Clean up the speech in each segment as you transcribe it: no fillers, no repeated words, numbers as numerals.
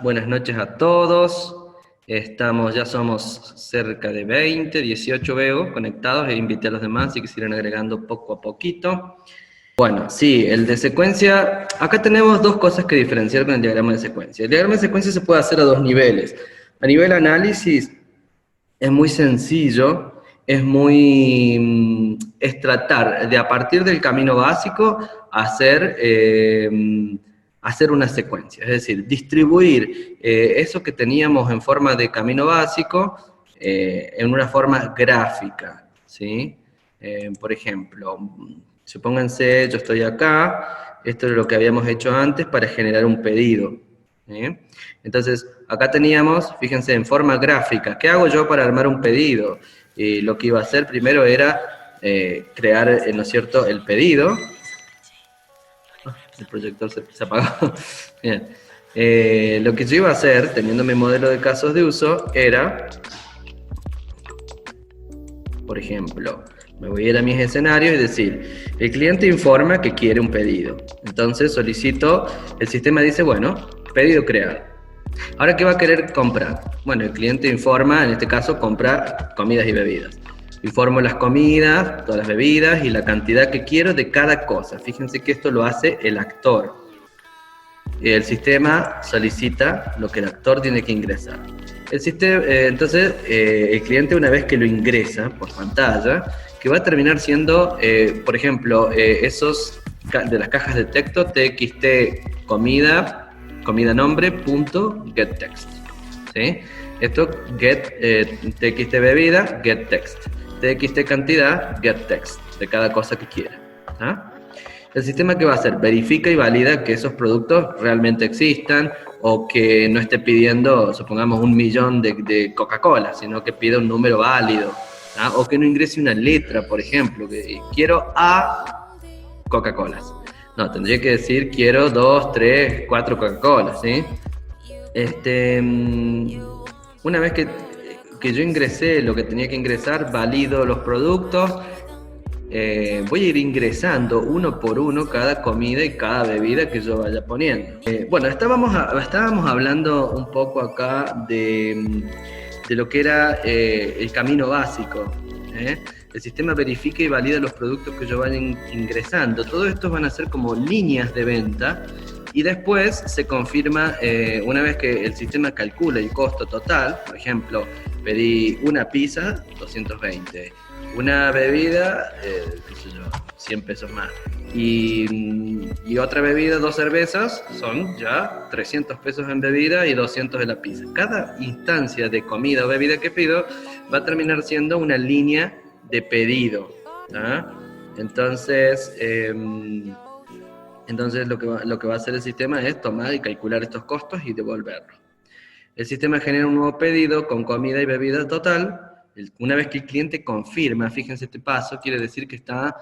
Buenas noches a todos. Ya somos cerca de 20, 18 veo conectados, e invité a los demás si quisieran agregando poco a poquito. Bueno, sí, el de secuencia, acá tenemos dos cosas que diferenciar con el diagrama de secuencia. El diagrama de secuencia se puede hacer a dos niveles. A nivel análisis es muy sencillo, es tratar de a partir del camino básico hacer una secuencia, es decir, distribuir eso que teníamos en forma de camino básico en una forma gráfica, ¿sí? Por ejemplo, supónganse, yo estoy acá, esto es lo que habíamos hecho antes para generar un pedido. ¿Sí? Entonces, acá teníamos, fíjense, en forma gráfica, ¿qué hago yo para armar un pedido? Y lo que iba a hacer primero era crear, ¿no es cierto?, el pedido. El proyector se apagó. Bien. Lo que yo iba a hacer, teniendo mi modelo de casos de uso, era, por ejemplo, me voy a ir a mis escenarios y decir, el cliente informa que quiere un pedido. Entonces solicito, el sistema dice, bueno, pedido creado. Ahora, ¿qué va a querer comprar? Bueno, el cliente informa, en este caso, compra comidas y bebidas. Informo las comidas, todas las bebidas y la cantidad que quiero de cada cosa. Fíjense que esto lo hace el actor. El sistema solicita lo que el actor tiene que ingresar. Entonces, el cliente, una vez que lo ingresa por pantalla, que va a terminar siendo, por ejemplo, esos de las cajas de texto, txt comida nombre, punto, get text. ¿Sí? Esto, txt bebida, get text. Txt cantidad, get text, de cada cosa que quiera. ¿Ah? El sistema, ¿qué va a hacer? Verifica y valida que esos productos realmente existan, o que no esté pidiendo, supongamos, 1 millón de Coca-Cola, sino que pida un número válido. ¿Ah? O que no ingrese una letra, por ejemplo, que quiero A Coca-Colas. No, tendría que decir quiero 2, 3, 4 Coca-Colas, ¿sí? Una vez que yo ingresé lo que tenía que ingresar, valido los productos, voy a ir ingresando uno por uno cada comida y cada bebida que yo vaya poniendo. Bueno, estábamos hablando un poco acá de lo que era el camino básico. El sistema verifica y valida los productos que yo vaya ingresando. Todo esto van a ser como líneas de venta, y después se confirma, una vez que el sistema calcula el costo total. Por ejemplo, pedí una pizza, 220, una bebida, qué sé yo, 100 pesos más, y otra bebida, 2 cervezas, son ya 300 pesos en bebida y 200 de la pizza. Cada instancia de comida o bebida que pido va a terminar siendo una línea de pedido. ¿Ah? Entonces lo que va a hacer el sistema es tomar y calcular estos costos y devolverlos. El sistema genera un nuevo pedido con comida y bebida total. Una vez que el cliente confirma, fíjense este paso, quiere decir que está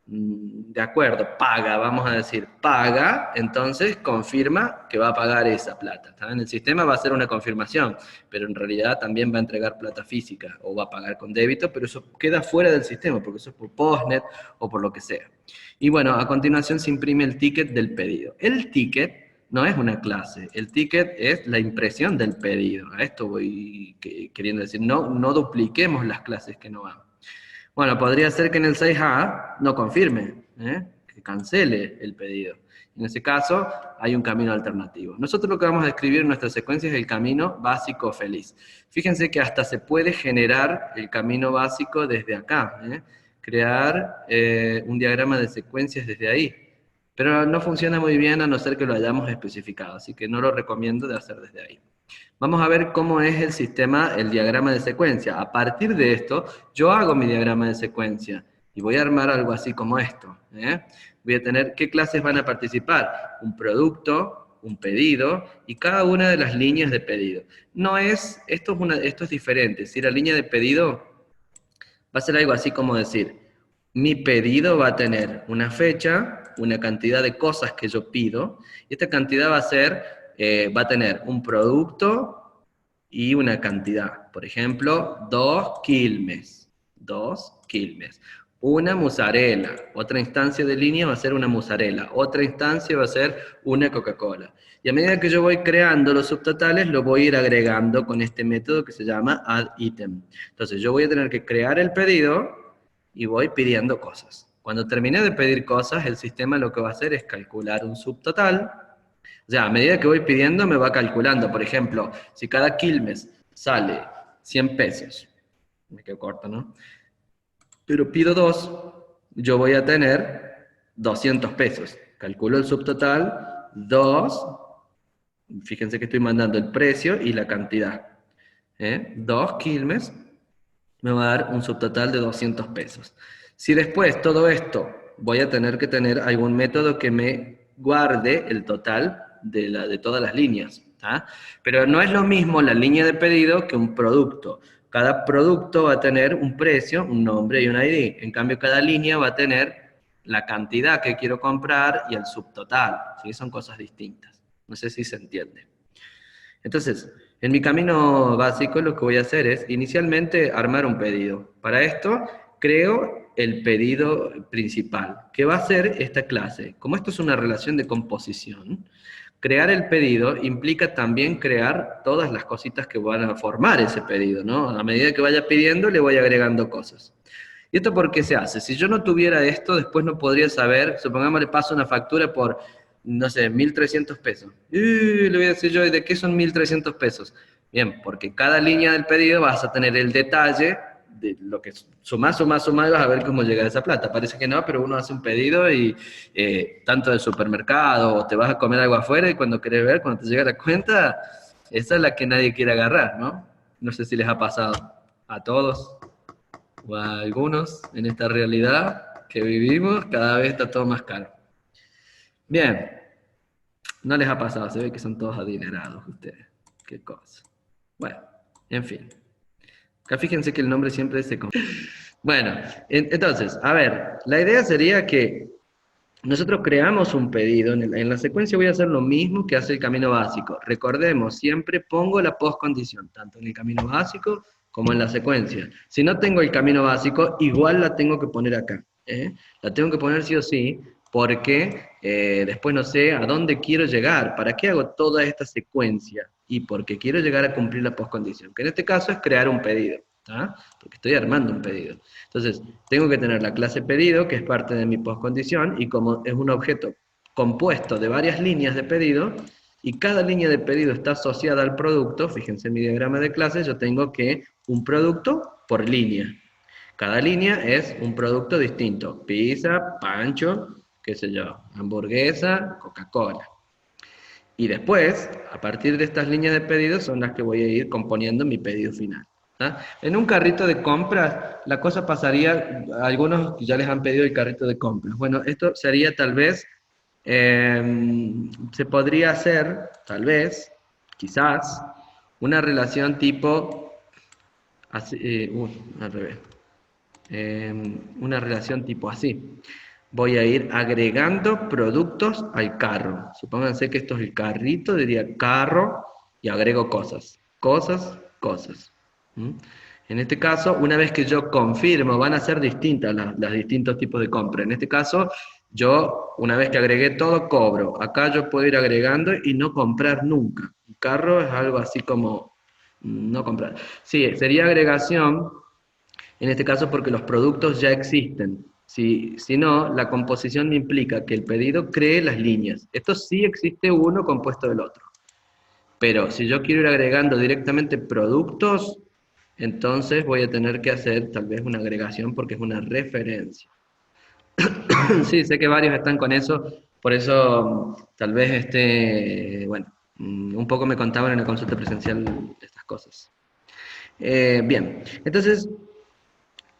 de acuerdo, paga, vamos a decir, paga, entonces confirma que va a pagar esa plata. ¿Está? En el sistema va a hacer una confirmación, pero en realidad también va a entregar plata física, o va a pagar con débito, pero eso queda fuera del sistema, porque eso es por postnet o por lo que sea. Y bueno, a continuación se imprime el ticket del pedido. El ticket no es una clase, el ticket es la impresión del pedido. A esto voy queriendo decir, no dupliquemos las clases que no van. Bueno, podría ser que en el 6A no confirme, que cancele el pedido. En ese caso, hay un camino alternativo. Nosotros lo que vamos a escribir en nuestra secuencia es el camino básico feliz. Fíjense que hasta se puede generar el camino básico desde acá, crear un diagrama de secuencias desde ahí. Pero no funciona muy bien a no ser que lo hayamos especificado, así que no lo recomiendo de hacer desde ahí. Vamos a ver cómo es el sistema, el diagrama de secuencia. A partir de esto, yo hago mi diagrama de secuencia y voy a armar algo así como esto. Voy a tener qué clases van a participar: un producto, un pedido y cada una de las líneas de pedido. Esto es diferente. Si la línea de pedido va a ser algo así como decir, mi pedido va a tener una fecha, una cantidad de cosas que yo pido, y esta cantidad va a tener un producto y una cantidad. Por ejemplo, 2 quilmes. 2 quilmes. una mozzarella, otra instancia de línea va a ser una mozzarella, otra instancia va a ser una Coca-Cola. Y a medida que yo voy creando los subtotales, lo voy a ir agregando con este método que se llama add item. Entonces yo voy a tener que crear el pedido y voy pidiendo cosas. Cuando terminé de pedir cosas, el sistema lo que va a hacer es calcular un subtotal. O sea, a medida que voy pidiendo me va calculando. Por ejemplo, si cada Quilmes sale 100 pesos, me quedo corto, ¿no? Pero pido 2, yo voy a tener 200 pesos. Calculo el subtotal, 2, fíjense que estoy mandando el precio y la cantidad. 2 Quilmes me va a dar un subtotal de 200 pesos. Si después todo esto voy a tener que tener algún método que me guarde el total de todas las líneas. Pero no es lo mismo la línea de pedido que un producto. Cada producto va a tener un precio, un nombre y un ID. En cambio, cada línea va a tener la cantidad que quiero comprar y el subtotal. ¿Sí? Son cosas distintas. No sé si se entiende. Entonces, en mi camino básico lo que voy a hacer es inicialmente armar un pedido. Para esto creo el pedido principal, que va a ser esta clase. Como esto es una relación de composición, crear el pedido implica también crear todas las cositas que van a formar ese pedido, ¿no? A medida que vaya pidiendo le voy agregando cosas. ¿Y esto por qué se hace? Si yo no tuviera esto, después no podría saber, supongamos le paso una factura por, no sé, 1.300 pesos. Le voy a decir yo, ¿de qué son 1.300 pesos? Bien, porque cada línea del pedido vas a tener el detalle de lo que sumás, y vas a ver cómo llega esa plata. Parece que no, pero uno hace un pedido y tanto del supermercado o te vas a comer algo afuera y cuando querés ver, cuando te llega la cuenta, esa es la que nadie quiere agarrar, ¿no? No sé si les ha pasado a todos o a algunos en esta realidad que vivimos, cada vez está todo más caro. Bien, no les ha pasado, se ve que son todos adinerados ustedes. Qué cosa. Bueno, en fin. Acá fíjense que el nombre siempre se... Bueno, entonces, a ver, la idea sería que nosotros creamos un pedido, en la secuencia voy a hacer lo mismo que hace el camino básico. Recordemos, siempre pongo la postcondición, tanto en el camino básico como en la secuencia. Si no tengo el camino básico, igual la tengo que poner acá. La tengo que poner sí o sí, porque después no sé a dónde quiero llegar, para qué hago toda esta secuencia, y porque quiero llegar a cumplir la postcondición, que en este caso es crear un pedido, porque estoy armando un pedido. Entonces, tengo que tener la clase pedido, que es parte de mi postcondición, y como es un objeto compuesto de varias líneas de pedido, y cada línea de pedido está asociada al producto, fíjense en mi diagrama de clases, yo tengo que un producto por línea. Cada línea es un producto distinto, pizza, pancho, qué sé yo, hamburguesa, Coca-Cola. Y después, a partir de estas líneas de pedido, son las que voy a ir componiendo mi pedido final. En un carrito de compras, la cosa pasaría, a algunos ya les han pedido el carrito de compras. Bueno, esto sería tal vez, se podría hacer, tal vez, quizás, una relación tipo, así, al revés, una relación tipo así. Voy a ir agregando productos al carro. Supónganse que esto es el carrito, diría carro, y agrego cosas. Cosas, cosas. En este caso, una vez que yo confirmo, van a ser distintas las distintos tipos de compra. En este caso, yo, una vez que agregué todo, cobro. Acá yo puedo ir agregando y no comprar nunca. El carro es algo así como no comprar. Sí, sería agregación, en este caso porque los productos ya existen. Si no, la composición implica que el pedido cree las líneas. Esto sí existe uno compuesto del otro. Pero si yo quiero ir agregando directamente productos, entonces voy a tener que hacer tal vez una agregación porque es una referencia. Sí, sé que varios están con eso, por eso tal vez bueno, un poco me contaban en la consulta presencial de estas cosas. Bien, entonces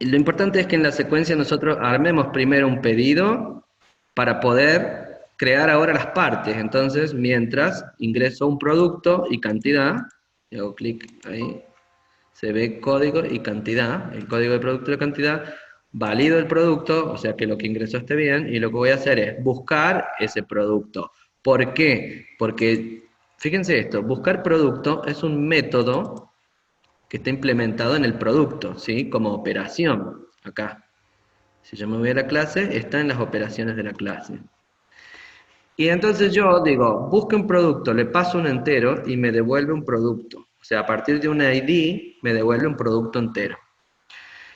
lo importante es que en la secuencia nosotros armemos primero un pedido para poder crear ahora las partes. Entonces, mientras ingreso un producto y cantidad, hago clic ahí, se ve código y cantidad, el código de producto y la cantidad, valido el producto, o sea que lo que ingresó esté bien, y lo que voy a hacer es buscar ese producto. ¿Por qué? Porque, fíjense esto, buscar producto es un método que está implementado en el producto, ¿sí? Como operación, acá. Si yo me voy a la clase, está en las operaciones de la clase. Y entonces yo digo, busque un producto, le paso un entero y me devuelve un producto. O sea, a partir de un ID me devuelve un producto entero.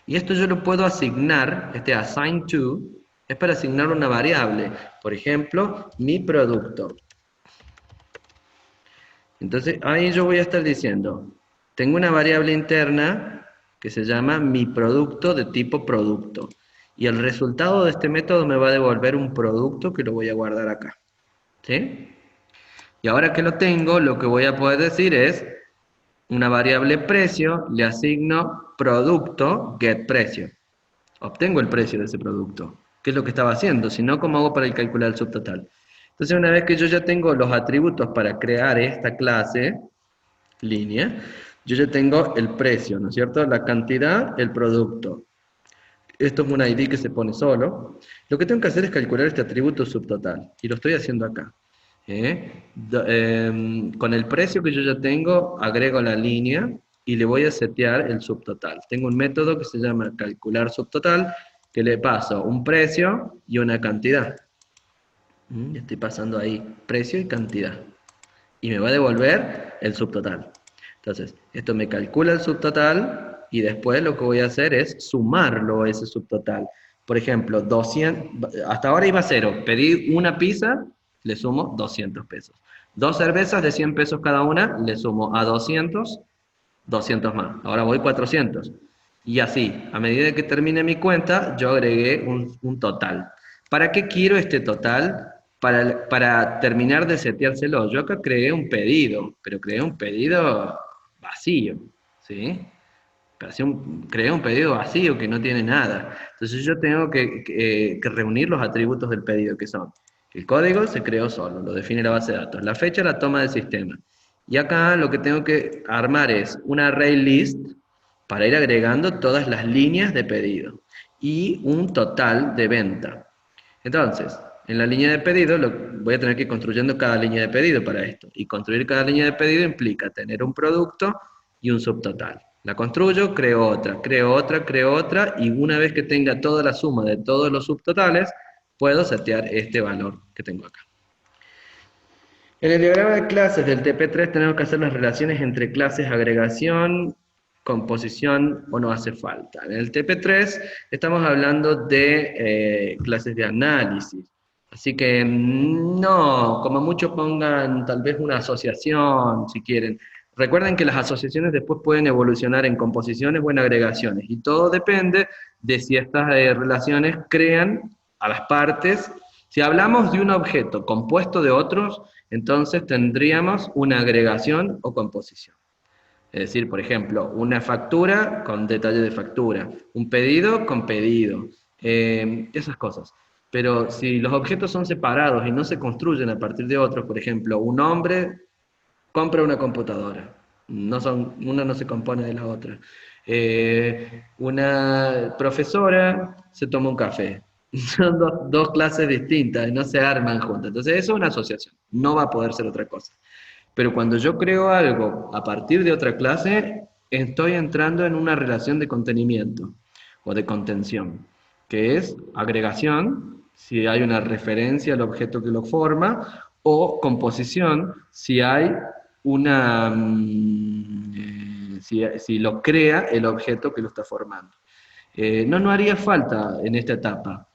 Y esto yo lo puedo asignar, este assign to, es para asignar una variable. Por ejemplo, mi producto. Entonces ahí yo voy a estar diciendo, tengo una variable interna que se llama mi producto de tipo producto. Y el resultado de este método me va a devolver un producto que lo voy a guardar acá. ¿Sí? Y ahora que lo tengo, lo que voy a poder decir es, una variable precio, le asigno producto get precio. Obtengo el precio de ese producto, que es lo que estaba haciendo, si no, ¿cómo hago para calcular el subtotal? Entonces, una vez que yo ya tengo los atributos para crear esta clase, línea, yo ya tengo el precio, ¿no es cierto? La cantidad, el producto. Esto es un ID que se pone solo. Lo que tengo que hacer es calcular este atributo subtotal, y lo estoy haciendo acá. Con el precio que yo ya tengo, agrego la línea y le voy a setear el subtotal. Tengo un método que se llama calcular subtotal, que le paso un precio y una cantidad. Estoy pasando ahí precio y cantidad. Y me va a devolver el subtotal. Entonces, esto me calcula el subtotal y después lo que voy a hacer es sumarlo a ese subtotal. Por ejemplo, 200, hasta ahora iba a 0. Pedí una pizza, le sumo 200 pesos. Dos cervezas de 100 pesos cada una, le sumo a 200, 200 más. Ahora voy 400. Y así, a medida que termine mi cuenta, yo agregué un total. ¿Para qué quiero este total? Para terminar de seteárselo. Yo acá creé un pedido, pero creé un pedido vacío, ¿sí? Creé un pedido vacío que no tiene nada. Entonces yo tengo que reunir los atributos del pedido, que son, el código se creó solo, lo define la base de datos, la fecha la toma del sistema. Y acá lo que tengo que armar es un array list para ir agregando todas las líneas de pedido y un total de venta. Entonces, en la línea de pedido voy a tener que ir construyendo cada línea de pedido para esto. Y construir cada línea de pedido implica tener un producto y un subtotal. La construyo, creo otra, creo otra, creo otra, y una vez que tenga toda la suma de todos los subtotales, puedo setear este valor que tengo acá. En el diagrama de clases del TP3 tenemos que hacer las relaciones entre clases, agregación, composición o no hace falta. En el TP3 estamos hablando de clases de análisis. Así que no, como mucho pongan tal vez una asociación, si quieren. Recuerden que las asociaciones después pueden evolucionar en composiciones o en agregaciones. Y todo depende de si estas relaciones crean a las partes. Si hablamos de un objeto compuesto de otros, entonces tendríamos una agregación o composición. Es decir, por ejemplo, una factura con detalle de factura, un pedido con pedido, esas cosas. Pero si los objetos son separados y no se construyen a partir de otros, por ejemplo, un hombre compra una computadora, una no se compone de la otra. Una profesora se toma un café. Son dos clases distintas y no se arman juntas. Entonces eso es una asociación, no va a poder ser otra cosa. Pero cuando yo creo algo a partir de otra clase, estoy entrando en una relación de contenimiento o de contención, que es agregación, si hay una referencia al objeto que lo forma, o composición, si hay una, si lo crea el objeto que lo está formando. No haría falta en esta etapa,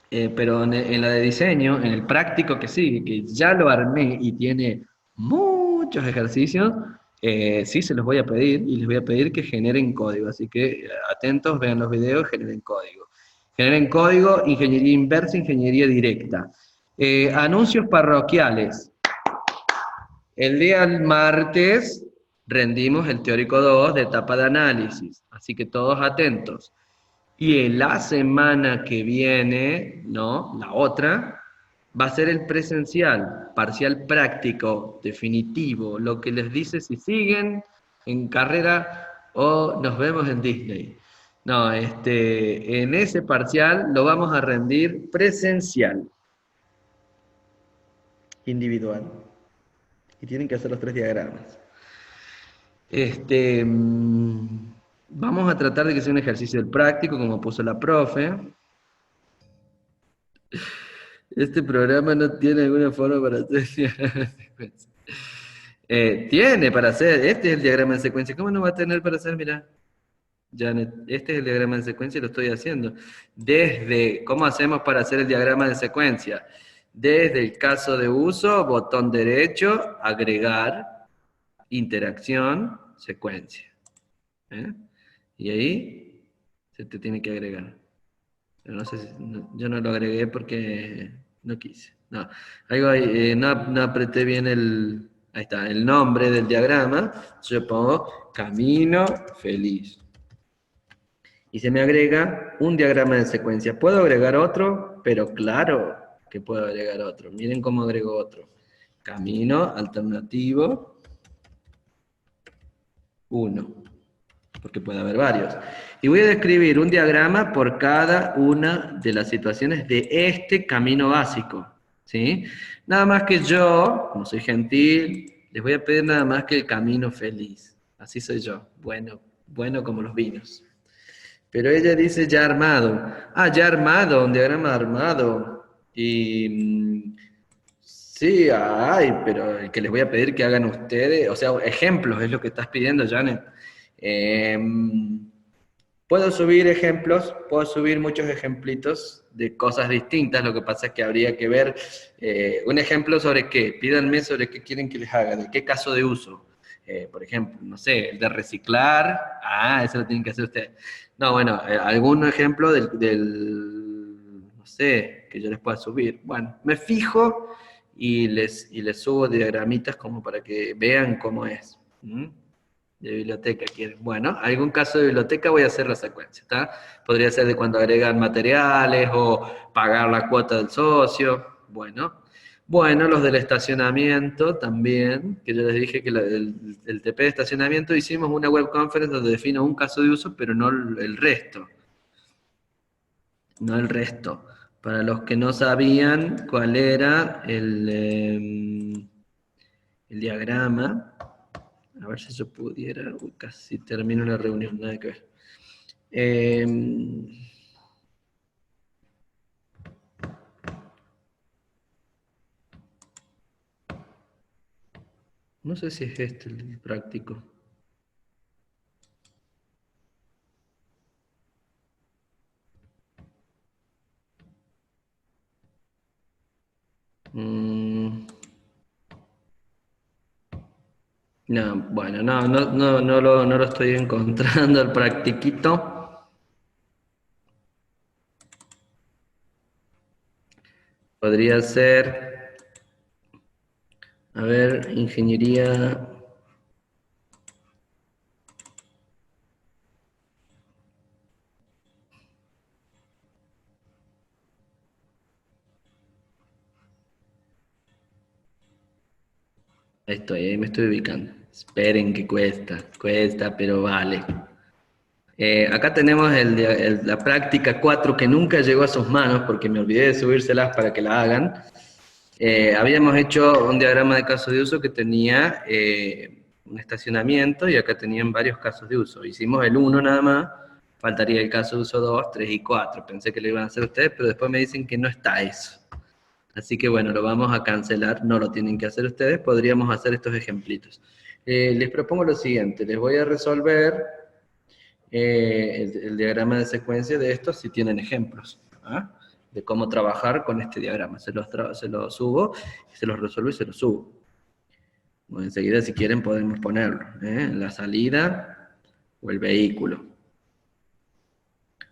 pero en la de diseño, en el práctico que sigue, que ya lo armé y tiene muchos ejercicios, sí se los voy a pedir y les voy a pedir que generen código. Así que atentos, vean los videos, generen código. Generen código, ingeniería inversa, ingeniería directa. Anuncios parroquiales. El día martes rendimos el teórico 2 de etapa de análisis, así que todos atentos. Y en la semana que viene, ¿no? La otra, va a ser el presencial, parcial práctico, definitivo, lo que les dice si siguen en carrera o nos vemos en Disney. No, en ese parcial lo vamos a rendir presencial, individual. Y tienen que hacer los 3 diagramas. Vamos a tratar de que sea un ejercicio del práctico, como puso la profe. Este programa no tiene alguna forma para hacer diagrama de secuencia. Tiene para hacer, este es el diagrama de secuencia. ¿Cómo no va a tener para hacer? Mira, Janet, este es el diagrama de secuencia y lo estoy haciendo. Desde, ¿cómo hacemos para hacer el diagrama de secuencia? Desde el caso de uso, botón derecho, agregar, interacción, secuencia. ¿Eh? Y ahí se te tiene que agregar. Pero no sé si, yo no lo agregué porque no quise. No, algo ahí, no apreté bien ahí está, el nombre del diagrama. Yo pongo camino feliz. Y se me agrega un diagrama de secuencia. ¿Puedo agregar otro? Pero claro que puedo agregar otro. Miren cómo agrego otro. Camino alternativo 1, porque puede haber varios. Y voy a describir un diagrama por cada una de las situaciones de este camino básico. ¿Sí? Nada más que yo, como soy gentil, les voy a pedir nada más que el camino feliz. Así soy yo. Bueno, bueno como los vinos. Pero ella dice ya armado. Ah, ya armado, un diagrama armado. Y sí, ay, pero el que les voy a pedir que hagan ustedes, o sea, ejemplos es lo que estás pidiendo, Janet. Puedo subir ejemplos, puedo subir muchos ejemplitos de cosas distintas, lo que pasa es que habría que ver un ejemplo sobre qué, pídanme sobre qué quieren que les haga, de qué caso de uso. Por ejemplo, no sé, el de reciclar, eso lo tienen que hacer ustedes. No, bueno, algún ejemplo no sé, que yo les pueda subir. Bueno, me fijo y les subo diagramitas como para que vean cómo es. ¿Mm? De biblioteca quieren. Bueno, algún caso de biblioteca voy a hacer la secuencia, ¿está? Podría ser de cuando agregan materiales o pagar la cuota del socio. Bueno, los del estacionamiento también, que yo les dije que el TP de estacionamiento hicimos una web conference donde defino un caso de uso, pero no el resto. No el resto. Para los que no sabían cuál era el diagrama, a ver si yo pudiera, uy, casi termino la reunión, nada que ver. No sé si es este el práctico. No, bueno, no lo estoy encontrando el practiquito. Podría ser, a ver, ingeniería. Ahí me estoy ubicando. Esperen que cuesta, pero vale. Acá tenemos la práctica 4 que nunca llegó a sus manos porque me olvidé de subírselas para que la hagan. Habíamos hecho un diagrama de caso de uso que tenía un estacionamiento y acá tenían varios casos de uso. Hicimos el 1 nada más, faltaría el caso de uso 2, 3 y 4. Pensé que lo iban a hacer ustedes, pero después me dicen que no está eso. Así que bueno, lo vamos a cancelar, no lo tienen que hacer ustedes, podríamos hacer estos ejemplitos. Les propongo lo siguiente, les voy a resolver el diagrama de secuencia de estos si tienen ejemplos, ¿ah? De cómo trabajar con este diagrama. Se los subo, se los resuelvo y se los subo. Bueno, enseguida si quieren podemos ponerlo, la salida o el vehículo.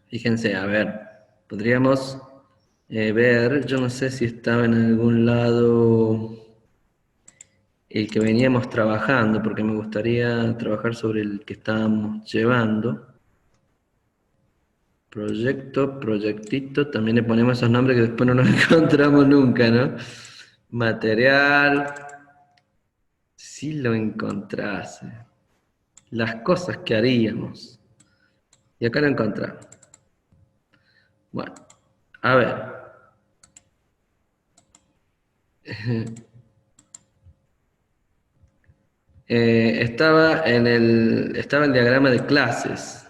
Fíjense, a ver, podríamos ver, yo no sé si estaba en algún lado el que veníamos trabajando, porque me gustaría trabajar sobre el que estábamos llevando. Proyecto, proyectito, también le ponemos esos nombres que después no nos encontramos nunca, ¿no? Material, si lo encontrase. Las cosas que haríamos. Y acá lo encontramos. Bueno, a ver. Estaba el diagrama de clases.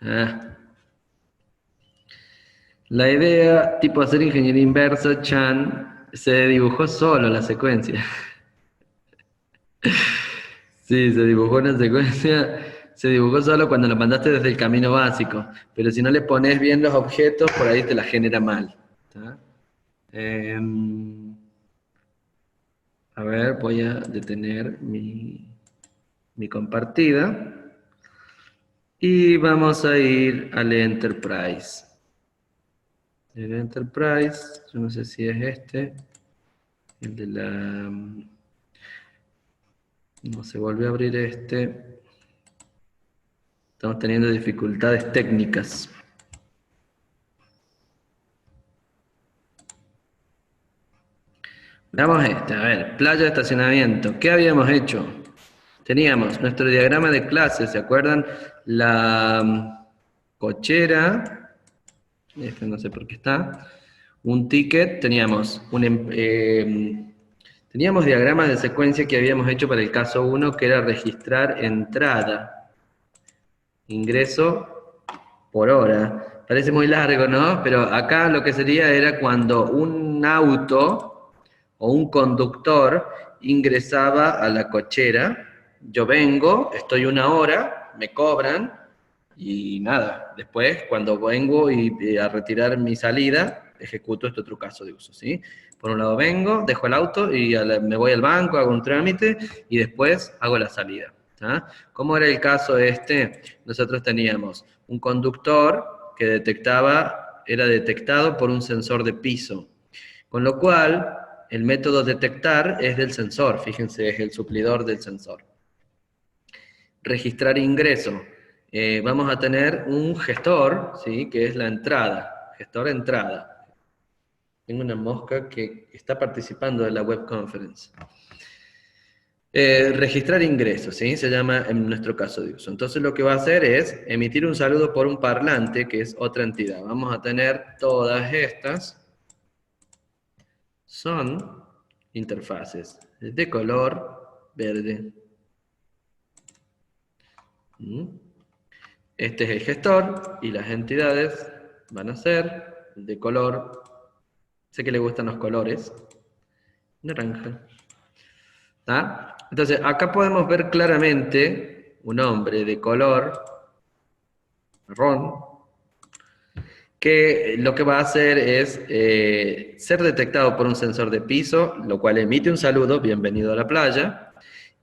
Ah. La idea, tipo hacer ingeniería inversa, Chan, se dibujó solo la secuencia. Sí, se dibujó una secuencia, se dibujó solo cuando lo mandaste desde el camino básico, pero si no le pones bien los objetos, por ahí te la genera mal. ¿Tá? A ver, voy a detener mi compartida y vamos a ir al Enterprise. El Enterprise, yo no sé si es este, el de la... No se volvió a abrir este. Estamos teniendo dificultades técnicas. Veamos este, a ver, playa de estacionamiento. ¿Qué habíamos hecho? Teníamos nuestro diagrama de clase, ¿se acuerdan? La cochera, este no sé por qué está, un ticket, teníamos diagramas de secuencia que habíamos hecho para el caso 1, que era registrar entrada, ingreso por hora. Parece muy largo, ¿no? Pero acá lo que sería era cuando un auto o un conductor ingresaba a la cochera. Yo vengo, estoy una hora, me cobran y nada. Después, cuando vengo a retirar mi salida, ejecuto este otro caso de uso, ¿sí? Por un lado vengo, dejo el auto y me voy al banco, hago un trámite y después hago la salida. ¿Ah? ¿Cómo era el caso este? Nosotros teníamos un conductor que era detectado por un sensor de piso, con lo cual el método detectar es del sensor, fíjense, es el suplidor del sensor. Registrar ingreso. Vamos a tener un gestor, ¿sí? Que es la entrada, gestor entrada. Tengo una mosca que está participando de la web conference. Registrar ingresos, ¿sí? Se llama en nuestro caso de uso. Entonces lo que va a hacer es emitir un saludo por un parlante, que es otra entidad. Vamos a tener todas estas, son interfaces de color verde. Este es el gestor y las entidades van a ser de color, sé que le gustan los colores, naranja. ¿Tá? Entonces, acá podemos ver claramente un hombre de color marrón, que lo que va a hacer es ser detectado por un sensor de piso, lo cual emite un saludo, bienvenido a la playa,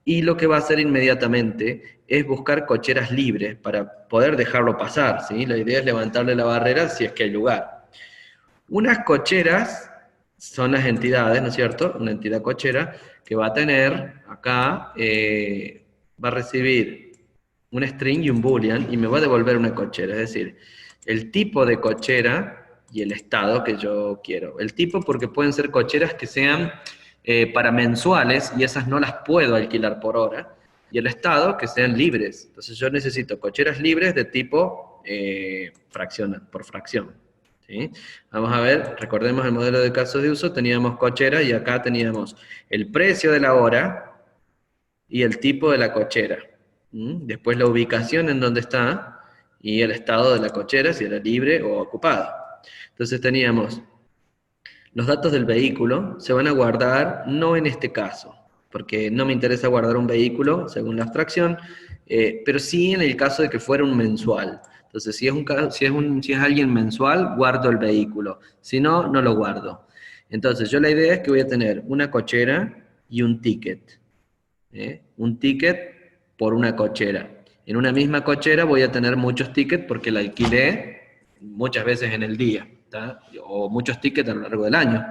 y lo que va a hacer inmediatamente es buscar cocheras libres para poder dejarlo pasar, ¿sí? La idea es levantarle la barrera si es que hay lugar. Unas cocheras son las entidades, ¿no es cierto? Una entidad cochera que va a tener acá, va a recibir un string y un boolean y me va a devolver una cochera, es decir, el tipo de cochera y el estado que yo quiero. El tipo porque pueden ser cocheras que sean para mensuales y esas no las puedo alquilar por hora. Y el estado que sean libres. Entonces yo necesito cocheras libres de tipo por fracción. ¿Sí? Vamos a ver, recordemos el modelo de caso de uso, teníamos cochera y acá teníamos el precio de la hora y el tipo de la cochera. Después la ubicación en donde está y el estado de la cochera, si era libre o ocupada. Entonces teníamos los datos del vehículo, se van a guardar no en este caso, porque no me interesa guardar un vehículo según la abstracción, pero sí en el caso de que fuera un mensual. Entonces, si es alguien mensual, guardo el vehículo. Si no, no lo guardo. Entonces, yo la idea es que voy a tener una cochera y un ticket. Un ticket por una cochera. En una misma cochera voy a tener muchos tickets porque la alquilé muchas veces en el día, ¿tá? O muchos tickets a lo largo del año.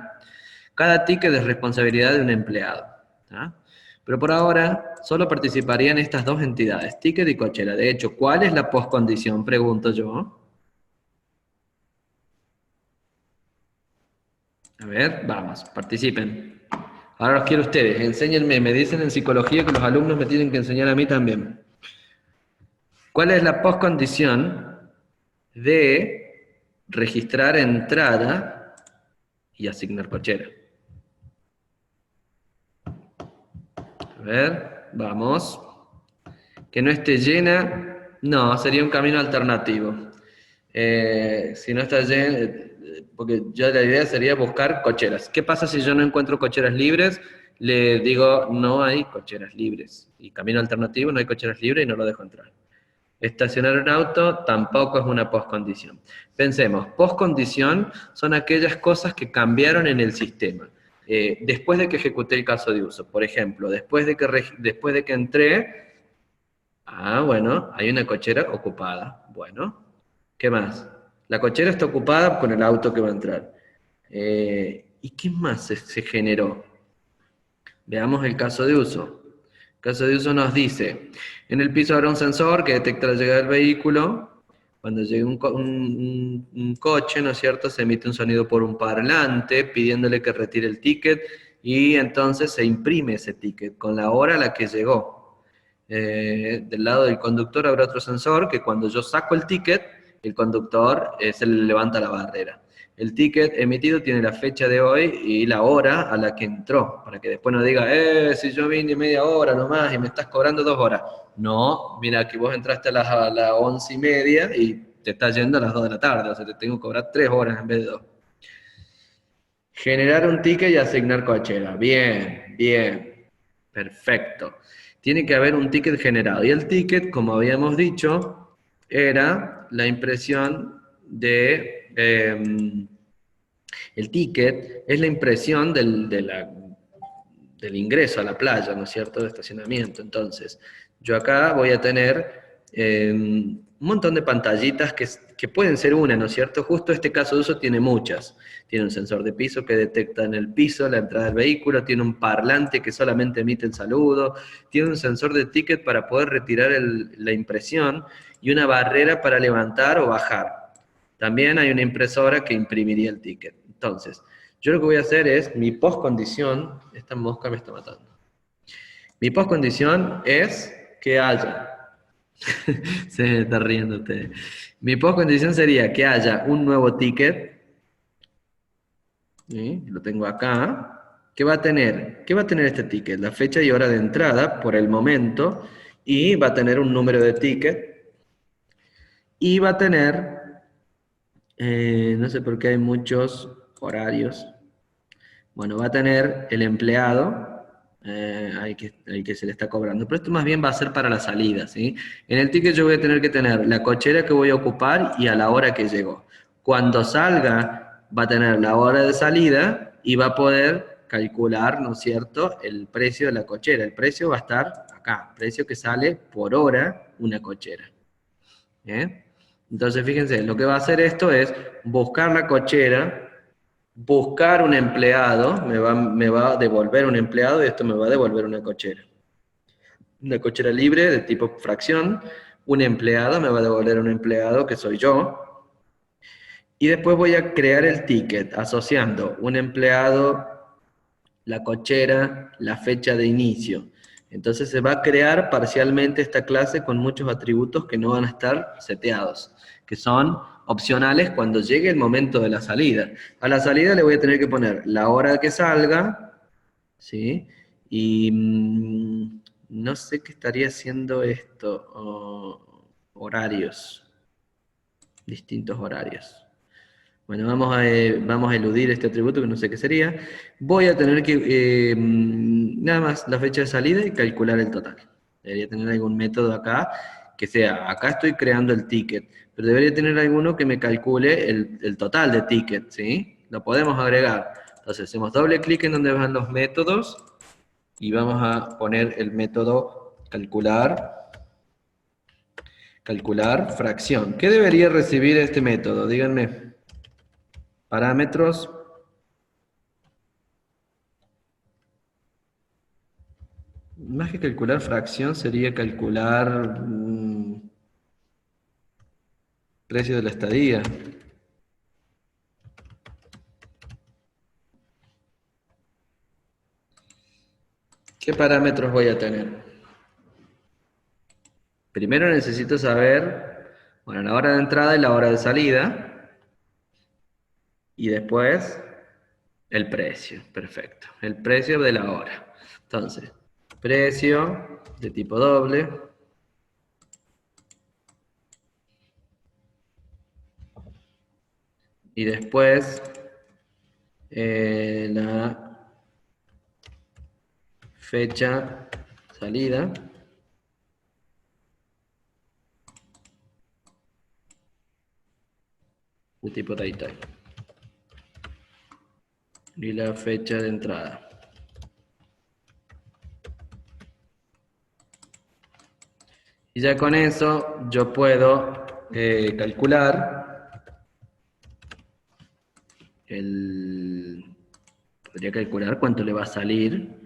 Cada ticket es responsabilidad de un empleado, ¿tá? Pero por ahora solo participarían estas dos entidades, ticket y cochera. De hecho, ¿cuál es la postcondición? Pregunto yo. A ver, vamos, participen. Ahora los quiero ustedes, enséñenme, me dicen en psicología que los alumnos me tienen que enseñar a mí también. ¿Cuál es la postcondición de registrar entrada y asignar cochera? A ver, vamos. Que no esté llena, no, sería un camino alternativo. Si no está llena, porque ya la idea sería buscar cocheras. ¿Qué pasa si yo no encuentro cocheras libres? Le digo, no hay cocheras libres. Y camino alternativo, no hay cocheras libres y no lo dejo entrar. Estacionar un auto tampoco es una postcondición. Pensemos, postcondición son aquellas cosas que cambiaron en el sistema. Después de que ejecuté el caso de uso, por ejemplo, después de que entré, bueno, hay una cochera ocupada. Bueno, ¿qué más? La cochera está ocupada con el auto que va a entrar. ¿Y qué más se generó? Veamos el caso de uso. El caso de uso nos dice, en el piso habrá un sensor que detecta la llegada del vehículo. Cuando llegue un coche, ¿no es cierto?, se emite un sonido por un parlante pidiéndole que retire el ticket y entonces se imprime ese ticket con la hora a la que llegó. Del lado del conductor habrá otro sensor que cuando yo saco el ticket, el conductor se le levanta la barrera. El ticket emitido tiene la fecha de hoy y la hora a la que entró, para que después no diga, si yo vine media hora nomás y me estás cobrando 2 horas. No, mira que vos entraste a las 11:30 y te estás yendo a las 2 de la tarde, o sea, te tengo que cobrar 3 horas en vez de 2. Generar un ticket y asignar cochera. Bien, bien, perfecto. Tiene que haber un ticket generado. Y el ticket, como habíamos dicho, era la impresión de... el ticket es la impresión del ingreso a la playa, ¿no es cierto?, de estacionamiento. Entonces, yo acá voy a tener un montón de pantallitas que pueden ser una, ¿no es cierto? Justo este caso de uso tiene muchas. Tiene un sensor de piso que detecta en el piso la entrada del vehículo, tiene un parlante que solamente emite el saludo, tiene un sensor de ticket para poder retirar la impresión y una barrera para levantar o bajar. También hay una impresora que imprimiría el ticket. Entonces, yo lo que voy a hacer es, mi postcondición, esta mosca me está matando. Mi postcondición es que haya, se está riendo usted. Mi postcondición sería que haya un nuevo ticket, ¿sí? Lo tengo acá. ¿Qué va a tener? ¿Qué va a tener este ticket? La fecha y hora de entrada por el momento, y va a tener un número de ticket, y va a tener, no sé por qué hay muchos horarios. Bueno, va a tener el empleado, al que se le está cobrando, pero esto más bien va a ser para la salida, ¿sí? En el ticket yo voy a tener que tener la cochera que voy a ocupar y a la hora que llegó. Cuando salga, va a tener la hora de salida y va a poder calcular, ¿no es cierto?, el precio de la cochera. El precio va a estar acá, precio que sale por hora una cochera. ¿Eh? Entonces, fíjense, lo que va a hacer esto es buscar la cochera, buscar un empleado, me va a devolver un empleado y esto me va a devolver una cochera. Una cochera libre de tipo fracción, un empleado me va a devolver un empleado que soy yo. Y después voy a crear el ticket asociando un empleado, la cochera, la fecha de inicio. Entonces se va a crear parcialmente esta clase con muchos atributos que no van a estar seteados, que son opcionales cuando llegue el momento de la salida. A la salida le voy a tener que poner la hora que salga, ¿sí? Y no sé qué estaría haciendo esto, horarios, distintos horarios. Bueno, vamos a eludir este atributo que no sé qué sería. Voy a tener que, nada más, la fecha de salida y calcular el total. Debería tener algún método acá que sea, acá estoy creando el ticket, pero debería tener alguno que me calcule el total de ticket, ¿sí? Lo podemos agregar. Entonces, hacemos doble clic en donde van los métodos y vamos a poner el método calcular fracción. ¿Qué debería recibir este método? Díganme. Parámetros. Más que calcular fracción sería calcular precio de la estadía. ¿Qué parámetros voy a tener? Primero necesito saber, bueno, la hora de entrada y la hora de salida. Y después, el precio. Perfecto. El precio de la hora. Entonces, precio de tipo doble. y después la fecha salida de tipo data y la fecha de entrada. Y ya con eso yo puedo calcular podría calcular cuánto le va a salir.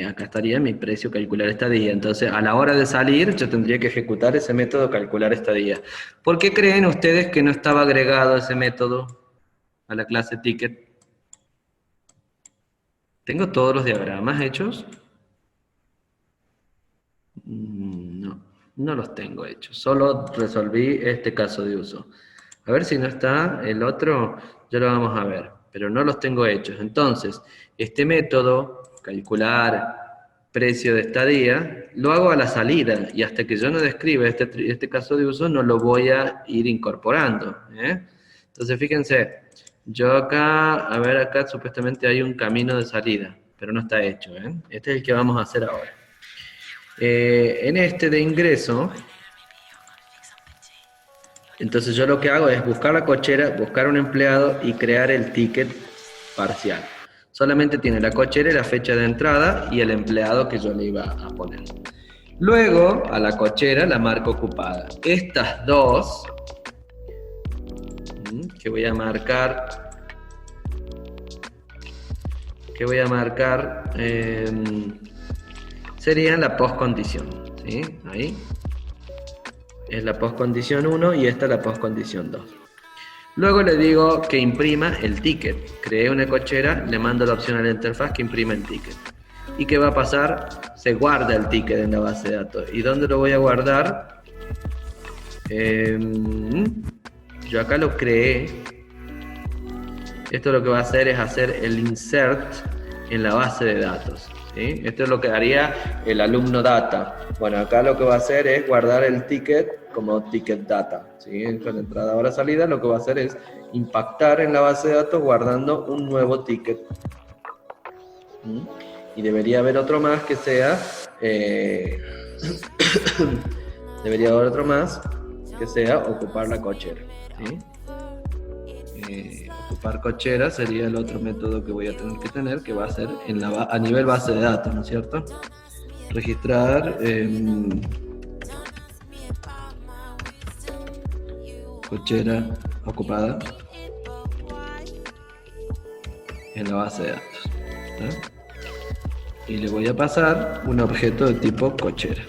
Acá estaría mi precio, calcular estadía. Entonces, a la hora de salir, yo tendría que ejecutar ese método, calcular estadía. ¿Por qué creen ustedes que no estaba agregado ese método a la clase ticket? ¿Tengo todos los diagramas hechos? No, no los tengo hechos. Solo resolví este caso de uso. A ver si no está el otro, ya lo vamos a ver. Pero no los tengo hechos. Entonces, este método, calcular precio de estadía, lo hago a la salida. Y hasta que yo no describa este caso de uso, no lo voy a ir incorporando. Entonces, fíjense, yo acá, a ver, acá supuestamente hay un camino de salida, pero no está hecho. Este es el que vamos a hacer ahora. En este de ingreso, entonces yo lo que hago es buscar la cochera, buscar un empleado y crear el ticket parcial. Solamente tiene la cochera y la fecha de entrada y el empleado que yo le iba a poner. Luego a la cochera la marco ocupada. Estas dos que voy a marcar serían la postcondición, ¿sí? Ahí es la postcondición 1 y esta la postcondición 2. Luego le digo que imprima el ticket. Creé una cochera, le mando la opción a la interfaz que imprima el ticket. ¿Y qué va a pasar? Se guarda el ticket en la base de datos. ¿Y dónde lo voy a guardar? Yo acá lo creé. Esto lo que va a hacer es hacer el insert en la base de datos. ¿Sí? Esto es lo que haría el alumno data. Bueno, acá lo que va a hacer es guardar el ticket como ticket data. ¿Sí? Con la entrada o la salida lo que va a hacer es impactar en la base de datos guardando un nuevo ticket. Y debería haber otro más que sea debería haber otro más que sea ocupar la cochera. ¿Sí? Ocupar cochera sería el otro método que voy a tener que tener, que va a ser a nivel base de datos, ¿no es cierto? Registrar cochera ocupada en la base de datos. ¿Está? Y le voy a pasar un objeto de tipo cochera.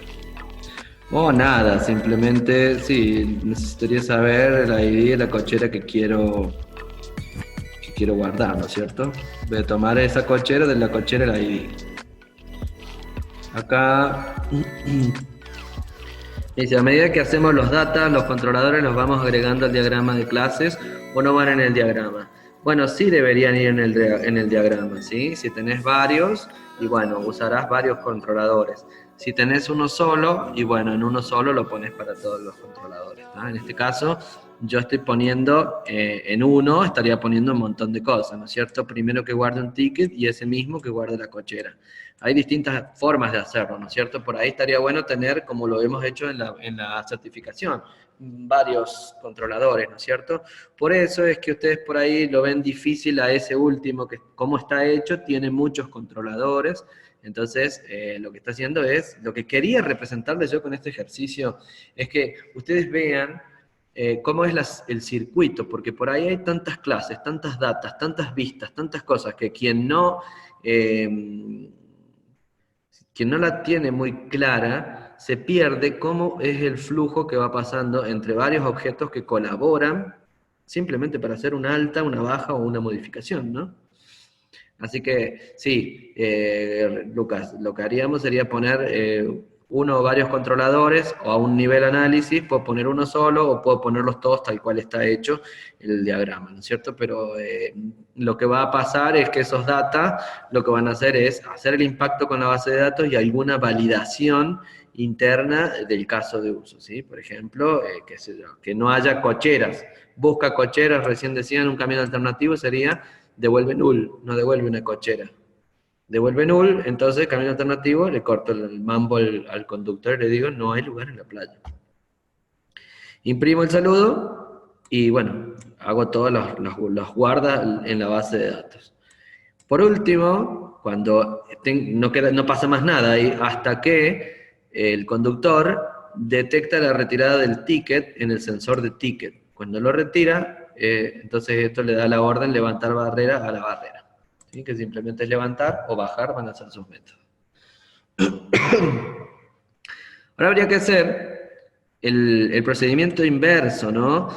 O nada, simplemente, sí, necesitaría saber el ID de la cochera que quiero guardar, ¿no es cierto? Voy a tomar esa cochera, de la cochera el ID. Acá dice, a medida que hacemos los data, los controladores los vamos agregando al diagrama de clases o no van en el diagrama. Bueno, sí deberían ir en el diagrama, ¿sí? Si tenés varios, y bueno, usarás varios controladores. Si tenés uno solo, y bueno, en uno solo lo pones para todos los controladores, ¿no? En este caso, yo estoy poniendo, en uno estaría poniendo un montón de cosas, ¿no es cierto? Primero que guarde un ticket y ese mismo que guarde la cochera. Hay distintas formas de hacerlo, ¿no es cierto? Por ahí estaría bueno tener, como lo hemos hecho en la certificación, varios controladores, ¿no es cierto? Por eso es que ustedes por ahí lo ven difícil a ese último, que como está hecho, tiene muchos controladores. Entonces, lo que está haciendo es, lo que quería representarles yo con este ejercicio, es que ustedes vean cómo es el circuito, porque por ahí hay tantas clases, tantas datas, tantas vistas, tantas cosas, que quien no la tiene muy clara, se pierde cómo es el flujo que va pasando entre varios objetos que colaboran simplemente para hacer una alta, una baja o una modificación, ¿no? Así que, sí, Lucas, lo que haríamos sería poner uno o varios controladores, o a un nivel análisis, puedo poner uno solo, o puedo ponerlos todos tal cual está hecho el diagrama, ¿no es cierto? Pero lo que va a pasar es que esos data, lo que van a hacer es hacer el impacto con la base de datos y alguna validación interna del caso de uso, ¿sí? Por ejemplo, qué sé yo, que no haya cocheras. Busca cocheras, recién decían, un camino alternativo sería devuelve null, no devuelve una cochera. Devuelve null, entonces camino alternativo, le corto el mambo al conductor y le digo, no hay lugar en la playa. Imprimo el saludo y bueno, hago todas las guardas en la base de datos. Por último, cuando no pasa más nada ahí, hasta que el conductor detecta la retirada del ticket en el sensor de ticket. Cuando lo retira, entonces esto le da la orden levantar barrera a la barrera. ¿Sí? Que simplemente es levantar o bajar, van a ser sus métodos. Ahora habría que hacer el procedimiento inverso, ¿no?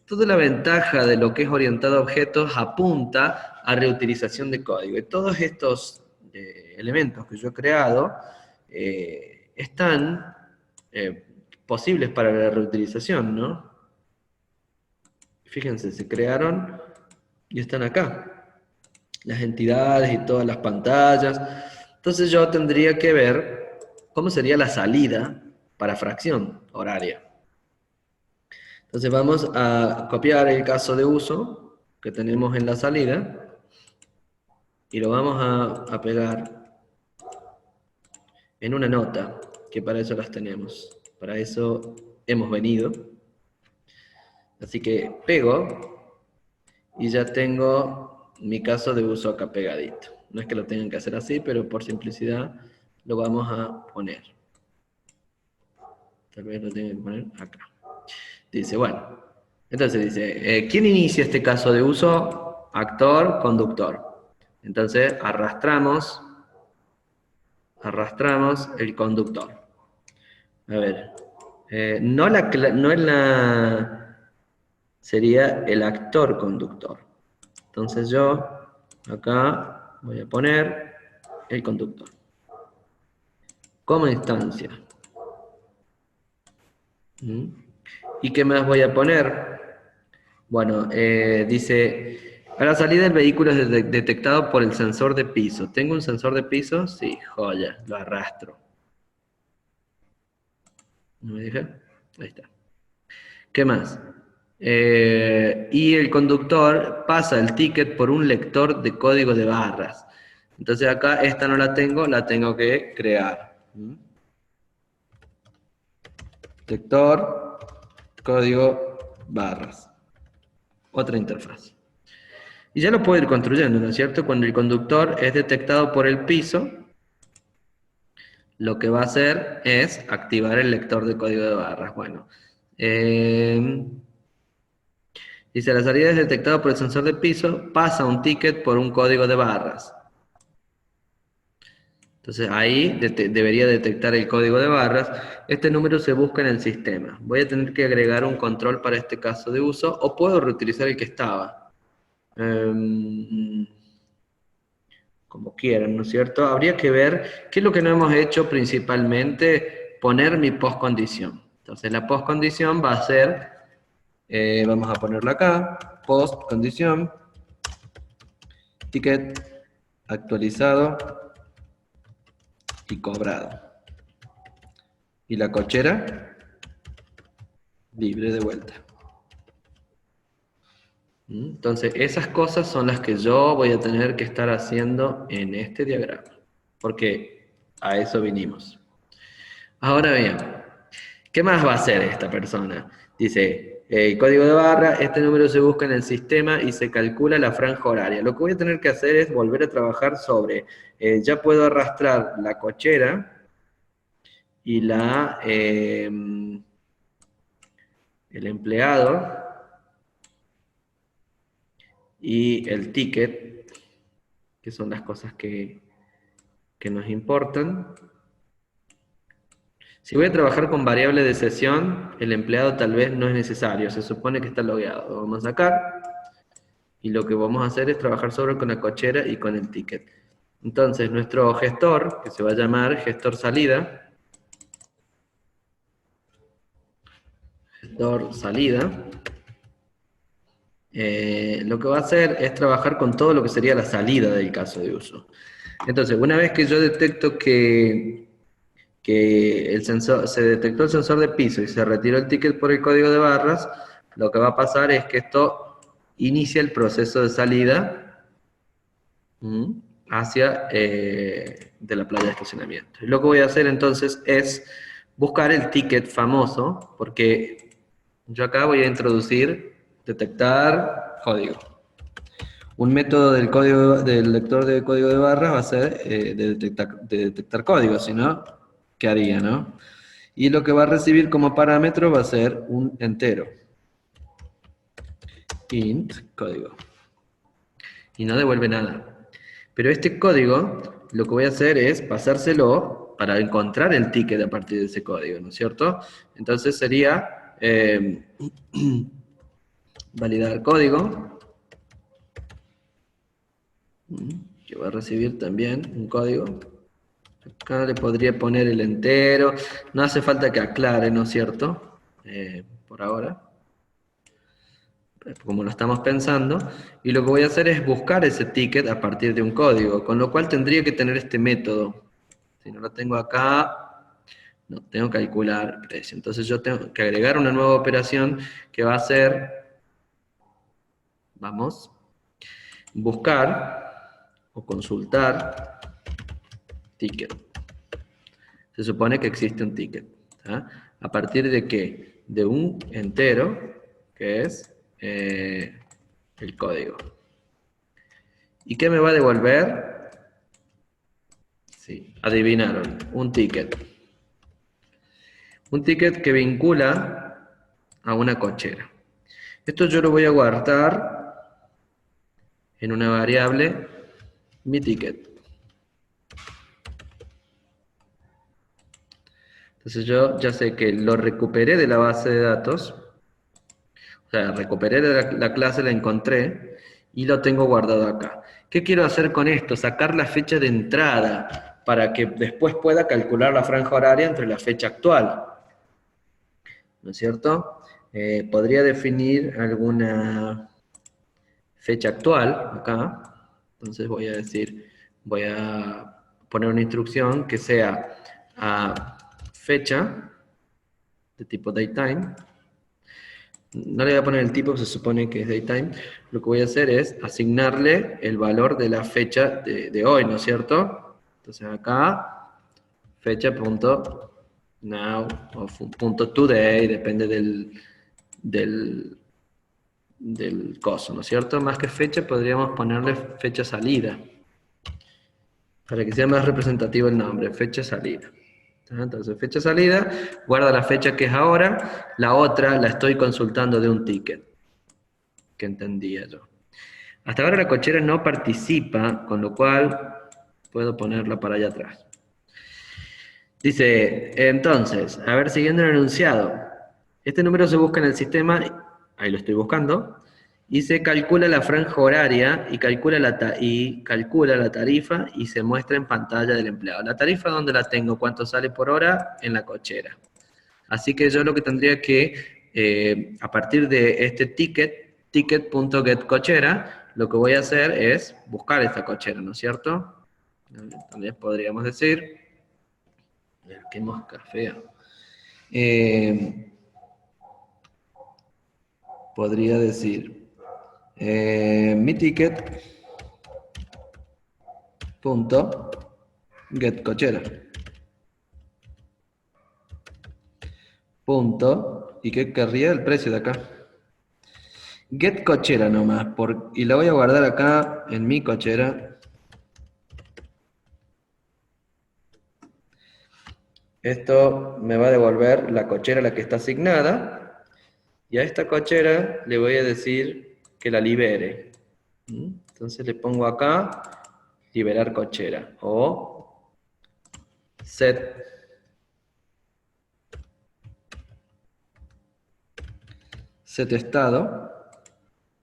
Toda la ventaja de lo que es orientado a objetos apunta a reutilización de código. Y todos estos elementos que yo he creado están posibles para la reutilización, ¿no? Fíjense, se crearon y están acá. Las entidades y todas las pantallas. Entonces yo tendría que ver cómo sería la salida para fracción horaria. Entonces vamos a copiar el caso de uso que tenemos en la salida y lo vamos a pegar en una nota, que para eso las tenemos. Para eso hemos venido. Así que pego y ya tengo mi caso de uso acá pegadito. No es que lo tengan que hacer así, pero por simplicidad lo vamos a poner. Tal vez lo tenga que poner acá. Dice, bueno, entonces dice, ¿quién inicia este caso de uso? Actor, conductor. Entonces arrastramos el conductor. A ver, sería el actor conductor. Entonces yo acá voy a poner el conductor como instancia. ¿Y qué más voy a poner? Bueno, dice, a la salida del vehículo es detectado por el sensor de piso. ¿Tengo un sensor de piso? Sí, joya, lo arrastro. ¿No me deja? Ahí está. ¿Qué más? Y el conductor pasa el ticket por un lector de código de barras. Entonces acá esta no la tengo que crear. Lector, código, barras. Otra interfaz. Y ya lo puedo ir construyendo, ¿no es cierto? Cuando el conductor es detectado por el piso, lo que va a hacer es activar el lector de código de barras. Bueno, dice, la salida es detectada por el sensor de piso, pasa un ticket por un código de barras. Entonces ahí debería detectar el código de barras. Este número se busca en el sistema. Voy a tener que agregar un control para este caso de uso, o puedo reutilizar el que estaba. Como quieran, ¿no es cierto? Habría que ver qué es lo que no hemos hecho principalmente, poner mi postcondición. Entonces la postcondición va a ser, vamos a ponerlo acá, postcondición, ticket actualizado y cobrado. Y la cochera, libre de vuelta. Entonces, esas cosas son las que yo voy a tener que estar haciendo en este diagrama, porque a eso vinimos. Ahora bien, ¿qué más va a hacer esta persona? Dice, el código de barra, este número se busca en el sistema y se calcula la franja horaria. Lo que voy a tener que hacer es volver a trabajar sobre, ya puedo arrastrar la cochera y el empleado y el ticket, que son las cosas que nos importan. Si voy a trabajar con variable de sesión, el empleado tal vez no es necesario, se supone que está logueado. Lo vamos a sacar y lo que vamos a hacer es trabajar sobre con la cochera y con el ticket. Entonces nuestro gestor, que se va a llamar gestor salida, lo que va a hacer es trabajar con todo lo que sería la salida del caso de uso. Entonces, una vez que yo detecto que que el sensor, se detectó el sensor de piso y se retiró el ticket por el código de barras, lo que va a pasar es que esto inicia el proceso de salida hacia de la playa de estacionamiento. Y lo que voy a hacer entonces es buscar el ticket famoso, porque yo acá voy a introducir detectar código. Un método del código del lector de código de barras va a ser de detectar código, si no, ¿qué haría, no? Y lo que va a recibir como parámetro va a ser un entero. Int código. Y no devuelve nada. Pero este código, lo que voy a hacer es pasárselo para encontrar el ticket a partir de ese código, ¿no es cierto? Entonces sería validar código, que va a recibir también un código. Acá le podría poner el entero, no hace falta que aclare, ¿no es cierto? Por ahora, como lo estamos pensando, y lo que voy a hacer es buscar ese ticket a partir de un código, con lo cual tendría que tener este método. Si no lo tengo acá, no, tengo que calcular precio. Entonces yo tengo que agregar una nueva operación que va a ser, vamos, buscar o consultar ticket. Se supone que existe un ticket. ¿Tá? ¿A partir de qué? De un entero, que es el código. ¿Y qué me va a devolver? Sí, adivinaron, un ticket. Un ticket que vincula a una cochera. Esto yo lo voy a guardar en una variable, mi ticket. Entonces yo ya sé que lo recuperé de la base de datos, o sea, recuperé de la clase, la encontré, y lo tengo guardado acá. ¿Qué quiero hacer con esto? Sacar la fecha de entrada, para que después pueda calcular la franja horaria entre la fecha actual. ¿No es cierto? Podría definir alguna fecha actual acá. Entonces voy a decir, voy a poner una instrucción que sea a fecha de tipo datetime. No le voy a poner el tipo, se supone que es datetime. Lo que voy a hacer es asignarle el valor de la fecha de hoy, ¿no es cierto? Entonces acá, fecha.now o punto today, depende del coso, ¿no es cierto? Más que fecha, podríamos ponerle fecha salida, para que sea más representativo el nombre, fecha salida. Entonces, fecha salida, guarda la fecha que es ahora, la otra la estoy consultando de un ticket, que entendía yo. Hasta ahora la cochera no participa, con lo cual puedo ponerla para allá atrás. Dice, entonces, a ver, siguiendo el enunciado, este número se busca en el sistema, ahí lo estoy buscando, y se calcula la franja horaria y calcula la tarifa y se muestra en pantalla del empleado. La tarifa, ¿dónde la tengo? ¿Cuánto sale por hora? En la cochera. Así que yo lo que tendría que, a partir de este ticket.getCochera, lo que voy a hacer es buscar esta cochera, ¿no es cierto? También podríamos decir, qué mosca fea. Podría decir, mi ticket punto get cochera punto, y qué querría el precio de acá, get cochera nomás, y la voy a guardar acá en mi cochera. Esto me va a devolver la cochera a la que está asignada, y a esta cochera le voy a decir que la libere. Entonces le pongo acá liberar cochera o set estado,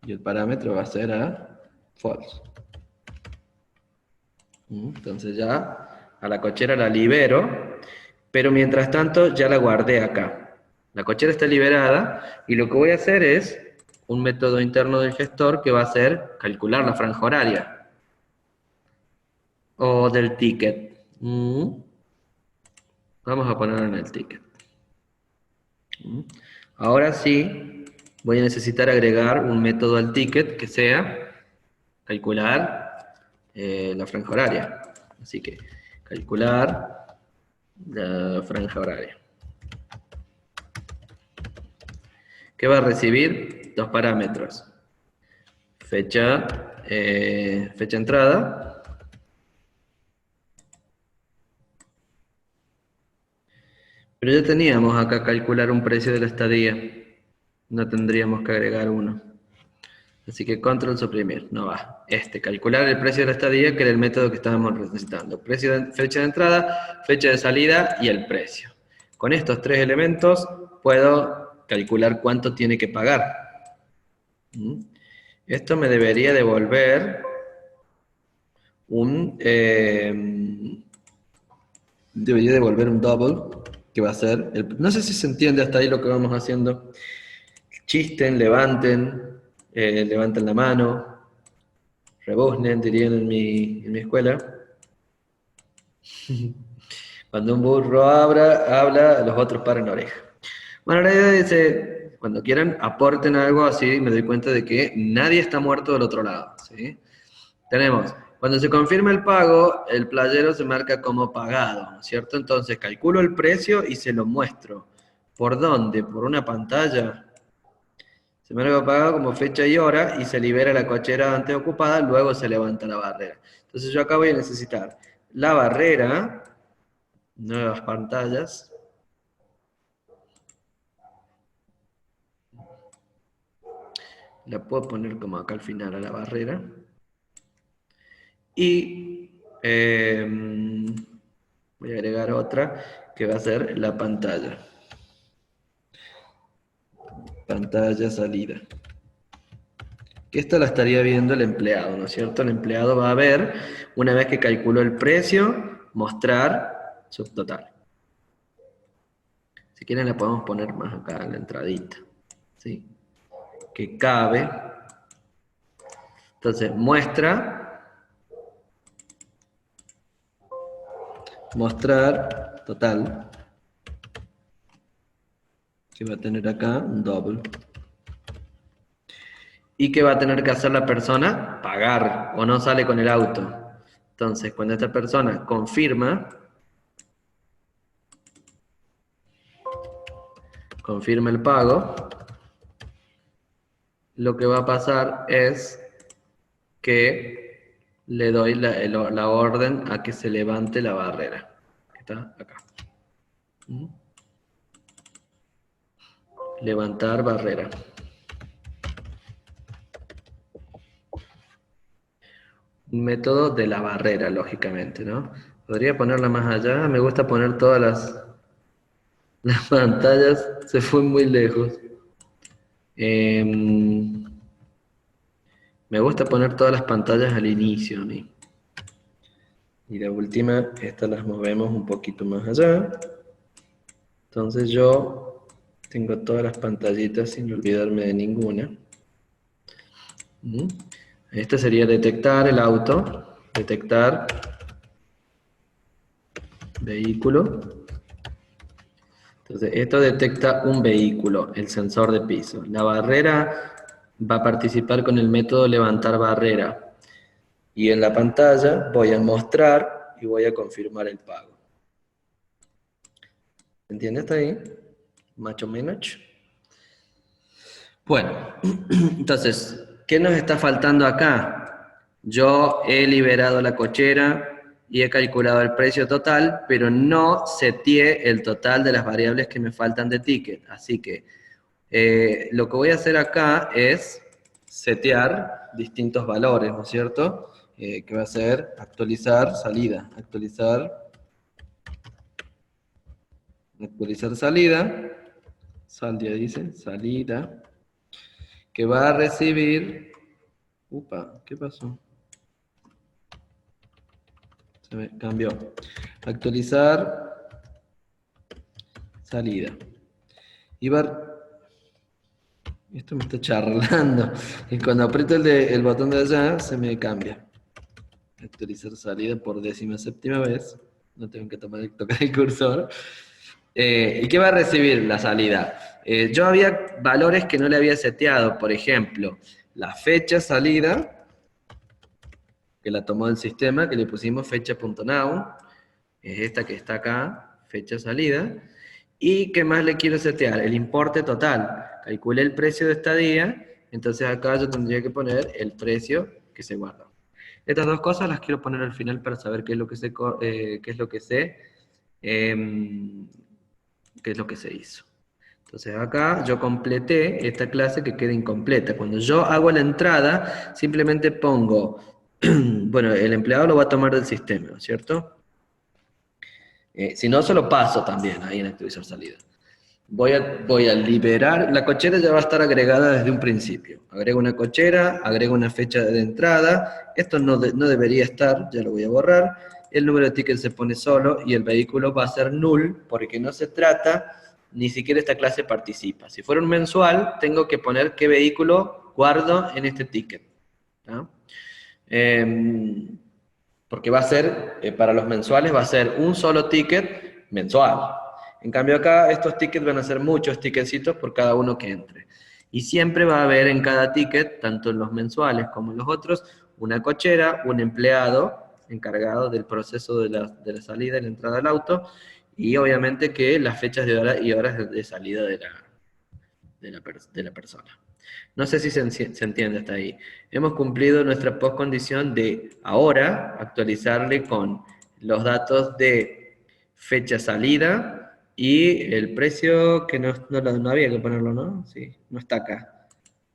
y el parámetro va a ser a false. Entonces ya a la cochera la libero, pero mientras tanto ya la guardé acá. La cochera está liberada y lo que voy a hacer es un método interno del gestor que va a ser calcular la franja horaria o del ticket. Vamos a ponerlo en el ticket. Ahora sí, voy a necesitar agregar un método al ticket que sea calcular la franja horaria. Así que calcular la franja horaria. ¿Qué va a recibir? Dos parámetros. Fecha entrada. Pero ya teníamos acá calcular un precio de la estadía. No tendríamos que agregar uno. Así que control suprimir, no va. Calcular el precio de la estadía, que era el método que estábamos necesitando. Fecha de entrada, fecha de salida y el precio. Con estos tres elementos puedo calcular cuánto tiene que pagar. Esto me debería devolver un double, que va a ser, no sé si se entiende hasta ahí lo que vamos haciendo. Chisten, levanten la mano, rebuznen, dirían en mi escuela. Cuando un burro habla, los otros paran oreja. Bueno, la idea dice, cuando quieran, aporten algo, así me doy cuenta de que nadie está muerto del otro lado, ¿sí? Tenemos, cuando se confirma el pago, el playero se marca como pagado, ¿cierto? Entonces calculo el precio y se lo muestro. ¿Por dónde? ¿Por una pantalla? Se marca pagado como fecha y hora y se libera la cochera antes ocupada, luego se levanta la barrera. Entonces yo acá voy a necesitar la barrera, nuevas pantallas. La puedo poner como acá al final a la barrera. Y voy a agregar otra que va a ser la pantalla. Pantalla salida. Que esto la estaría viendo el empleado, ¿no es cierto? El empleado va a ver, una vez que calculó el precio, mostrar subtotal. Si quieren la podemos poner más acá en la entradita, ¿sí? Que cabe. Entonces, mostrar total, que va a tener acá un double. ¿Y qué va a tener que hacer la persona? Pagar, o no sale con el auto. Entonces, cuando esta persona confirma el pago, lo que va a pasar es que le doy la orden a que se levante la barrera, que está acá. Levantar barrera. Un método de la barrera, lógicamente, ¿no? Podría ponerla más allá, me gusta poner todas las pantallas, se fue muy lejos. Me gusta poner todas las pantallas al inicio a mí. Y la última, estas las movemos un poquito más allá. Entonces yo tengo todas las pantallitas sin olvidarme de ninguna. Este sería detectar el auto, detectar vehículo. Entonces esto detecta un vehículo, el sensor de piso. La barrera va a participar con el método levantar barrera. Y en la pantalla voy a mostrar y voy a confirmar el pago. ¿Entiendes hasta ahí? Más o menos. Bueno, entonces, ¿qué nos está faltando acá? Yo he liberado la cochera y he calculado el precio total, pero no seteé el total de las variables que me faltan de ticket. Así que lo que voy a hacer acá es setear distintos valores, ¿no es cierto? Que va a ser actualizar salida, actualizar salida, salida dice, salida, que va a recibir, ¿qué pasó? Se me cambió, actualizar salida, y esto me está charlando, y cuando aprieto el botón de allá, se me cambia, actualizar salida por 17ª vez, no tengo que tocar el cursor. ¿Y qué va a recibir la salida? Yo había valores que no le había seteado, por ejemplo, la fecha salida, que la tomó el sistema, que le pusimos fecha.now, es esta que está acá, fecha salida, y ¿qué más le quiero setear? El importe total. Calculé el precio de estadía, entonces acá yo tendría que poner el precio que se guarda. Estas dos cosas las quiero poner al final para saber qué es lo que qué es lo que se hizo. Entonces acá yo completé esta clase que queda incompleta. Cuando yo hago la entrada, simplemente pongo, bueno, el empleado lo va a tomar del sistema, ¿no es cierto? Si no, se lo paso también ahí en actualizar salida. Voy a liberar, la cochera ya va a estar agregada desde un principio. Agrego una cochera, agrego una fecha de entrada, esto no debería estar, ya lo voy a borrar. El número de tickets se pone solo y el vehículo va a ser null porque no se trata, ni siquiera esta clase participa. Si fuera un mensual, tengo que poner qué vehículo guardo en este ticket, ¿no? Porque va a ser, para los mensuales va a ser un solo ticket mensual. En cambio acá estos tickets van a ser muchos ticketcitos por cada uno que entre. Y siempre va a haber en cada ticket, tanto en los mensuales como en los otros, una cochera, un empleado encargado del proceso de la salida y la entrada del auto, y obviamente que las fechas de hora y horas de salida de la persona. No sé si se entiende hasta ahí. Hemos cumplido nuestra postcondición de ahora actualizarle con los datos de fecha salida y el precio que no había que ponerlo, ¿no? Sí, no está acá.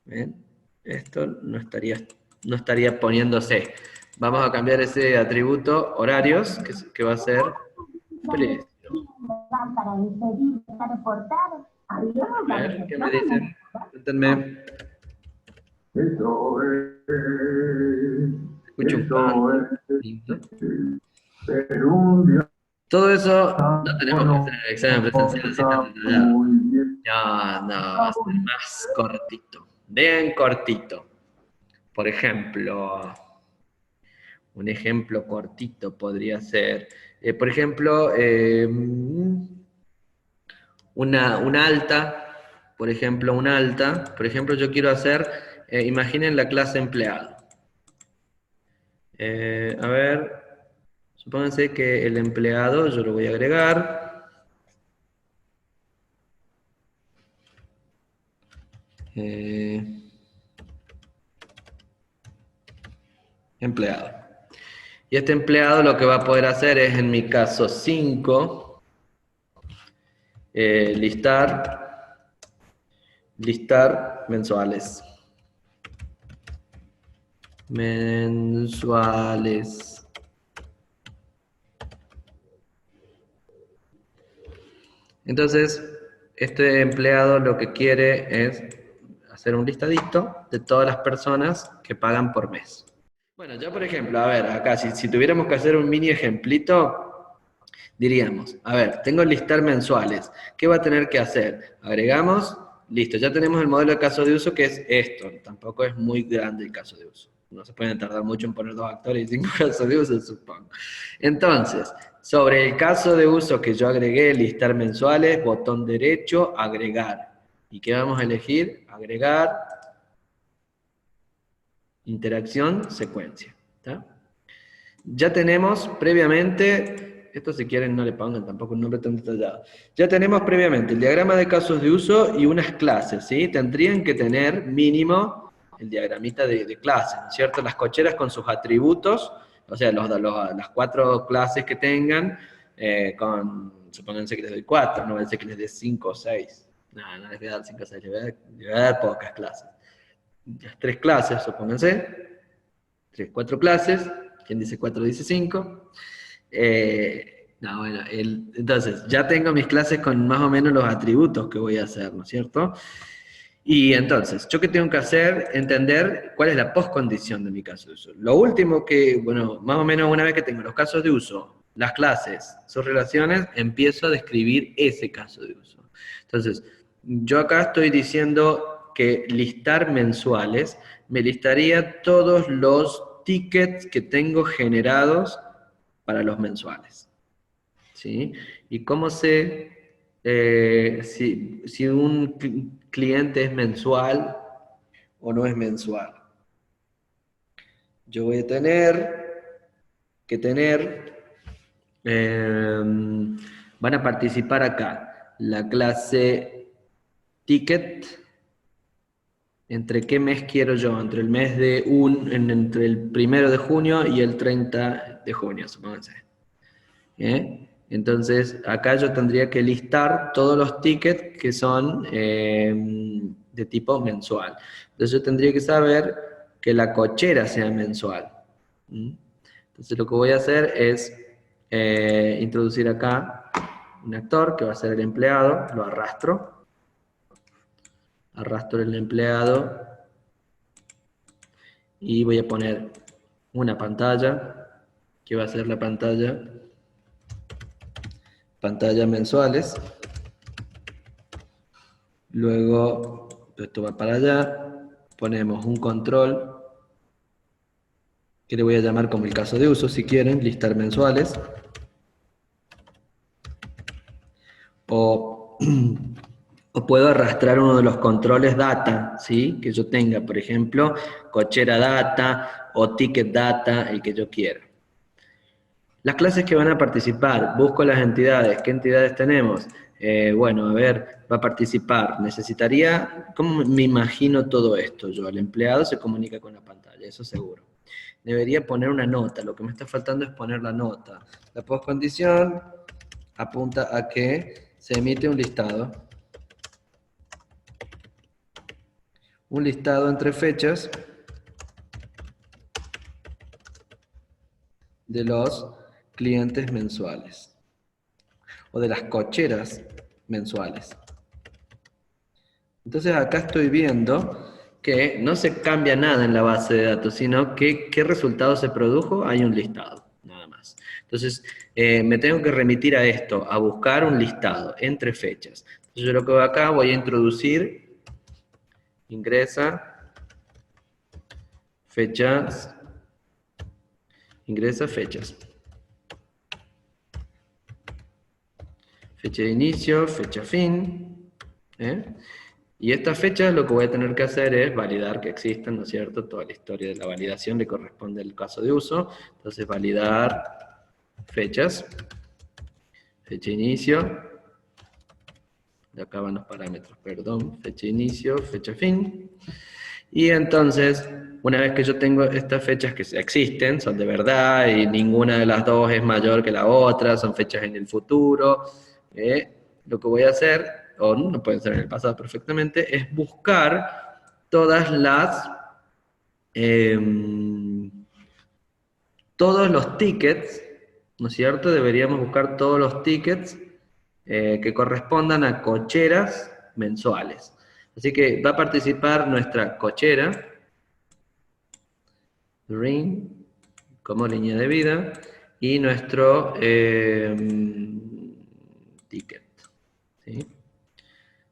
¿Ven? Esto no estaría poniéndose. Vamos a cambiar ese atributo horarios, que va a ser precio. A ver, ¿qué me dicen? Cuéntenme. Escucho un pan. Lindo. Todo eso no tenemos que hacer el examen presencial si está detallado. No, va a ser más cortito. Bien cortito. Por ejemplo, un ejemplo cortito podría ser, por ejemplo, una alta, por ejemplo, yo quiero hacer, imaginen la clase empleado. A ver, supónganse que el empleado, yo lo voy a agregar. Empleado. Y este empleado lo que va a poder hacer es, en mi caso 5, listar mensuales. Entonces, este empleado lo que quiere es hacer un listadito de todas las personas que pagan por mes. Bueno, ya por ejemplo, a ver, acá, si tuviéramos que hacer un mini ejemplito, diríamos, a ver, tengo listar mensuales, ¿qué va a tener que hacer? Agregamos, listo, ya tenemos el modelo de caso de uso que es esto, tampoco es muy grande el caso de uso. No se pueden tardar mucho en poner 2 actores y 5 casos de uso, supongo. Entonces, sobre el caso de uso que yo agregué, listar mensuales, botón derecho, agregar. ¿Y qué vamos a elegir? Agregar, interacción, secuencia. ¿Tá? Ya tenemos previamente, esto si quieren no le pongan tampoco un nombre tan detallado. Ya tenemos previamente el diagrama de casos de uso y unas clases, ¿sí? Tendrían que tener mínimo el diagramita de clases, ¿no es cierto? Las cocheras con sus atributos, o sea, las 4 clases que tengan, supónganse que les doy 4, no va a ser que les dé 5 o 6. No les voy a dar 5 o 6, les voy a dar pocas clases. Las 3 clases, supónganse, 3, 4 clases, quien dice 4 dice 5. Entonces, ya tengo mis clases con más o menos los atributos que voy a hacer, ¿no es cierto? Y entonces, ¿yo qué tengo que hacer? Entender cuál es la postcondición de mi caso de uso. Lo último que, bueno, más o menos una vez que tengo los casos de uso, las clases, sus relaciones, empiezo a describir ese caso de uso. Entonces, yo acá estoy diciendo que listar mensuales, me listaría todos los tickets que tengo generados para los mensuales. ¿sí? ¿Y cómo sé si un cliente es mensual o no es mensual? Yo voy a van a participar acá, la clase ticket. ¿Entre qué mes quiero yo? Entre el mes entre el 1 de junio y el 30 de junio, supónganse. Entonces, acá yo tendría que listar todos los tickets que son de tipo mensual. Entonces, yo tendría que saber que la cochera sea mensual. ¿Mm? Entonces, lo que voy a hacer es introducir acá un actor que va a ser el empleado, lo arrastro el empleado y voy a poner una pantalla, que va a ser la pantalla mensuales. Luego, esto va para allá, ponemos un control, que le voy a llamar como el caso de uso, si quieren, listar mensuales. O, o puedo arrastrar uno de los controles data, ¿sí? Que yo tenga, por ejemplo, cochera data o ticket data, el que yo quiera. Las clases que van a participar, busco las entidades. ¿Qué entidades tenemos? Bueno, a ver, va a participar. Necesitaría, ¿cómo me imagino todo esto yo? El empleado se comunica con la pantalla, eso seguro. Debería poner una nota, lo que me está faltando es poner la nota. La postcondición apunta a que se emite un listado. Un listado entre fechas de los clientes mensuales o de las cocheras mensuales. Entonces acá estoy viendo que no se cambia nada en la base de datos, sino que qué resultado se produjo, hay un listado, nada más. Entonces me tengo que remitir a esto, a buscar un listado entre fechas. Entonces yo lo que voy acá, voy a introducir, ingresa fechas. Fecha de inicio, fecha fin. Y estas fechas lo que voy a tener que hacer es validar que existan, ¿no es cierto? Toda la historia de la validación le corresponde al caso de uso. Entonces, validar fechas. Fecha de inicio. De acá van los parámetros, perdón. Fecha de inicio, fecha fin. Y entonces, una vez que yo tengo estas fechas que existen, son de verdad y ninguna de las dos es mayor que la otra, son fechas en el futuro, lo que voy a hacer, o no pueden ser en el pasado perfectamente, es buscar todas todos los tickets, ¿no es cierto? Deberíamos buscar todos los tickets que correspondan a cocheras mensuales. Así que va a participar nuestra cochera, ring, como línea de vida, y nuestro ticket. ¿Sí?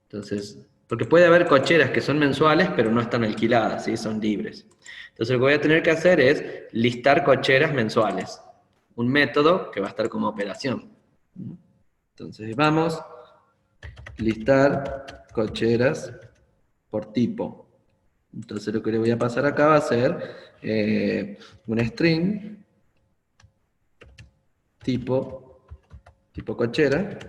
Entonces, porque puede haber cocheras que son mensuales, pero no están alquiladas, ¿sí? Son libres. Entonces lo que voy a tener que hacer es listar cocheras mensuales. Un método que va a estar como operación. Entonces vamos, listar cocheras por tipo. Entonces lo que le voy a pasar acá va a ser un string tipo cochera,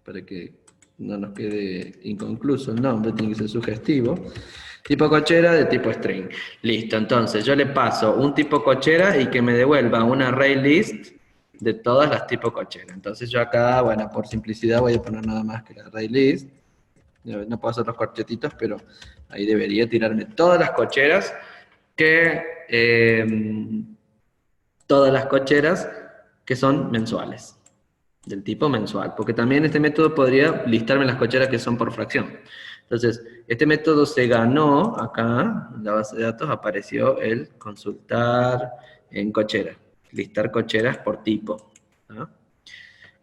para que no nos quede inconcluso el nombre, tiene que ser sugestivo. Tipo cochera de tipo string. Listo, entonces yo le paso un tipo cochera y que me devuelva un array list de todas las tipo cochera. Entonces yo acá, bueno, por simplicidad voy a poner nada más que el array list. No puedo hacer los corchetitos, pero ahí debería tirarme todas las cocheras que son mensuales, del tipo mensual, porque también este método podría listarme las cocheras que son por fracción. Entonces, este método se ganó acá, en la base de datos apareció el consultar en cochera, listar cocheras por tipo. ¿No?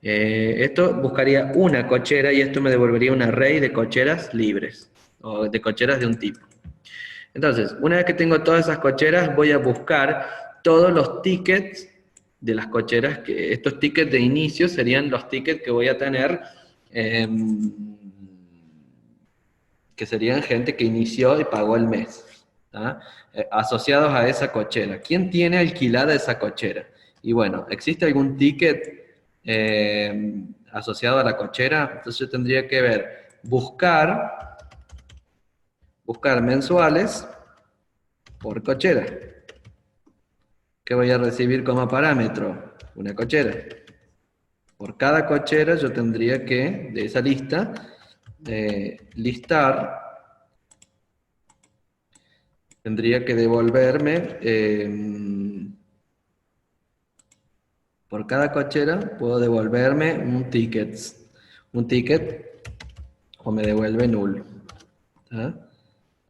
Esto buscaría una cochera y esto me devolvería un array de cocheras libres, o de cocheras de un tipo. Entonces, una vez que tengo todas esas cocheras, voy a buscar todos los tickets de las cocheras, que estos tickets de inicio serían los tickets que voy a tener, que serían gente que inició y pagó el mes, ¿tá? Asociados a esa cochera. ¿Quién tiene alquilada esa cochera? Y bueno, ¿existe algún ticket asociado a la cochera? Entonces yo tendría que ver, buscar mensuales por cochera. ¿Qué voy a recibir como parámetro? Una cochera. Por cada cochera yo tendría que, de esa lista, listar, tendría que devolverme, por cada cochera puedo devolverme un ticket, o me devuelve null. ¿Tá?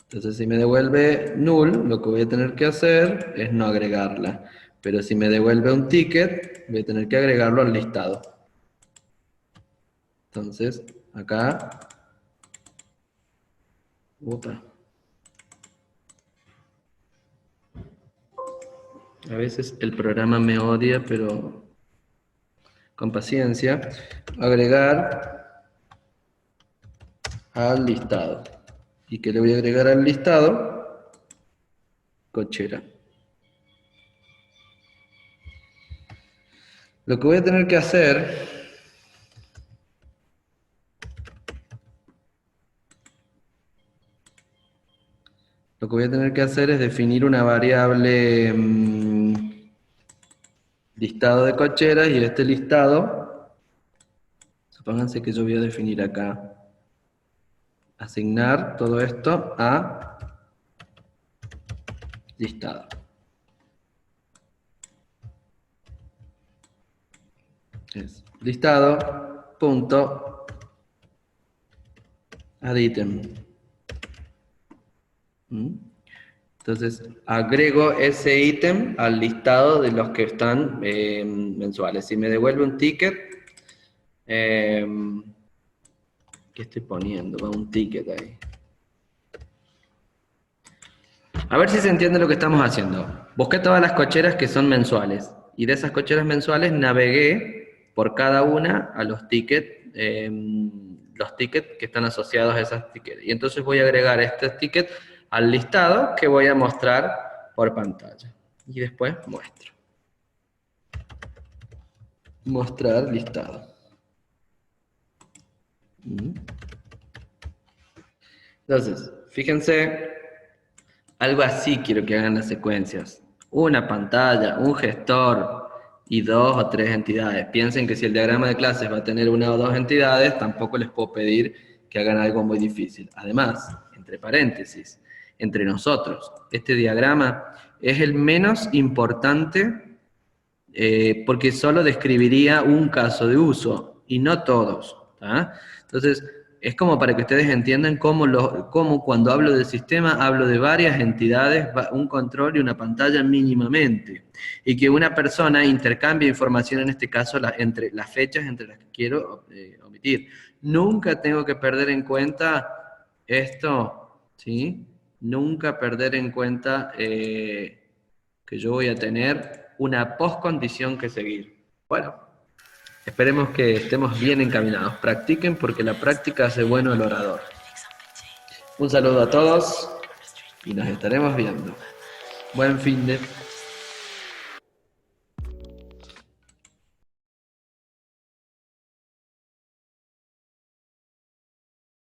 Entonces si me devuelve null, lo que voy a tener que hacer es no agregarla. Pero si me devuelve un ticket, voy a tener que agregarlo al listado. Entonces, acá, a veces el programa me odia, pero con paciencia, agregar al listado. ¿Y qué le voy a agregar al listado? Cochera. Lo que voy a tener que hacer es definir una variable listado de cocheras, y este listado, supónganse que yo voy a definir acá, asignar todo esto a listado. Es listado punto add item. Entonces agrego ese ítem al listado de los que están mensuales. Si me devuelve un ticket, ¿qué estoy poniendo? Va un ticket ahí. A ver si se entiende lo que estamos haciendo. Busqué todas las cocheras que son mensuales, y de esas cocheras mensuales navegué por cada una a los tickets que están asociados a esas tickets. Y entonces voy a agregar este ticket al listado que voy a mostrar por pantalla. Y después muestro. Mostrar listado. Entonces, fíjense, algo así quiero que hagan las secuencias. Una pantalla, un gestor y 2 o 3 entidades. Piensen que si el diagrama de clases va a tener 1 o 2 entidades, tampoco les puedo pedir que hagan algo muy difícil. Además, entre paréntesis, entre nosotros, este diagrama es el menos importante porque solo describiría un caso de uso y no todos. ¿tá? Entonces, es como para que ustedes entiendan cómo cuando hablo del sistema hablo de varias entidades, un control y una pantalla mínimamente. Y que una persona intercambie información, en este caso, entre las fechas entre las que quiero omitir. Nunca tengo que perder en cuenta esto, ¿sí? Nunca perder en cuenta que yo voy a tener una postcondición que seguir. Bueno, esperemos que estemos bien encaminados. Practiquen porque la práctica hace bueno el orador. Un saludo a todos y nos estaremos viendo. Buen fin de...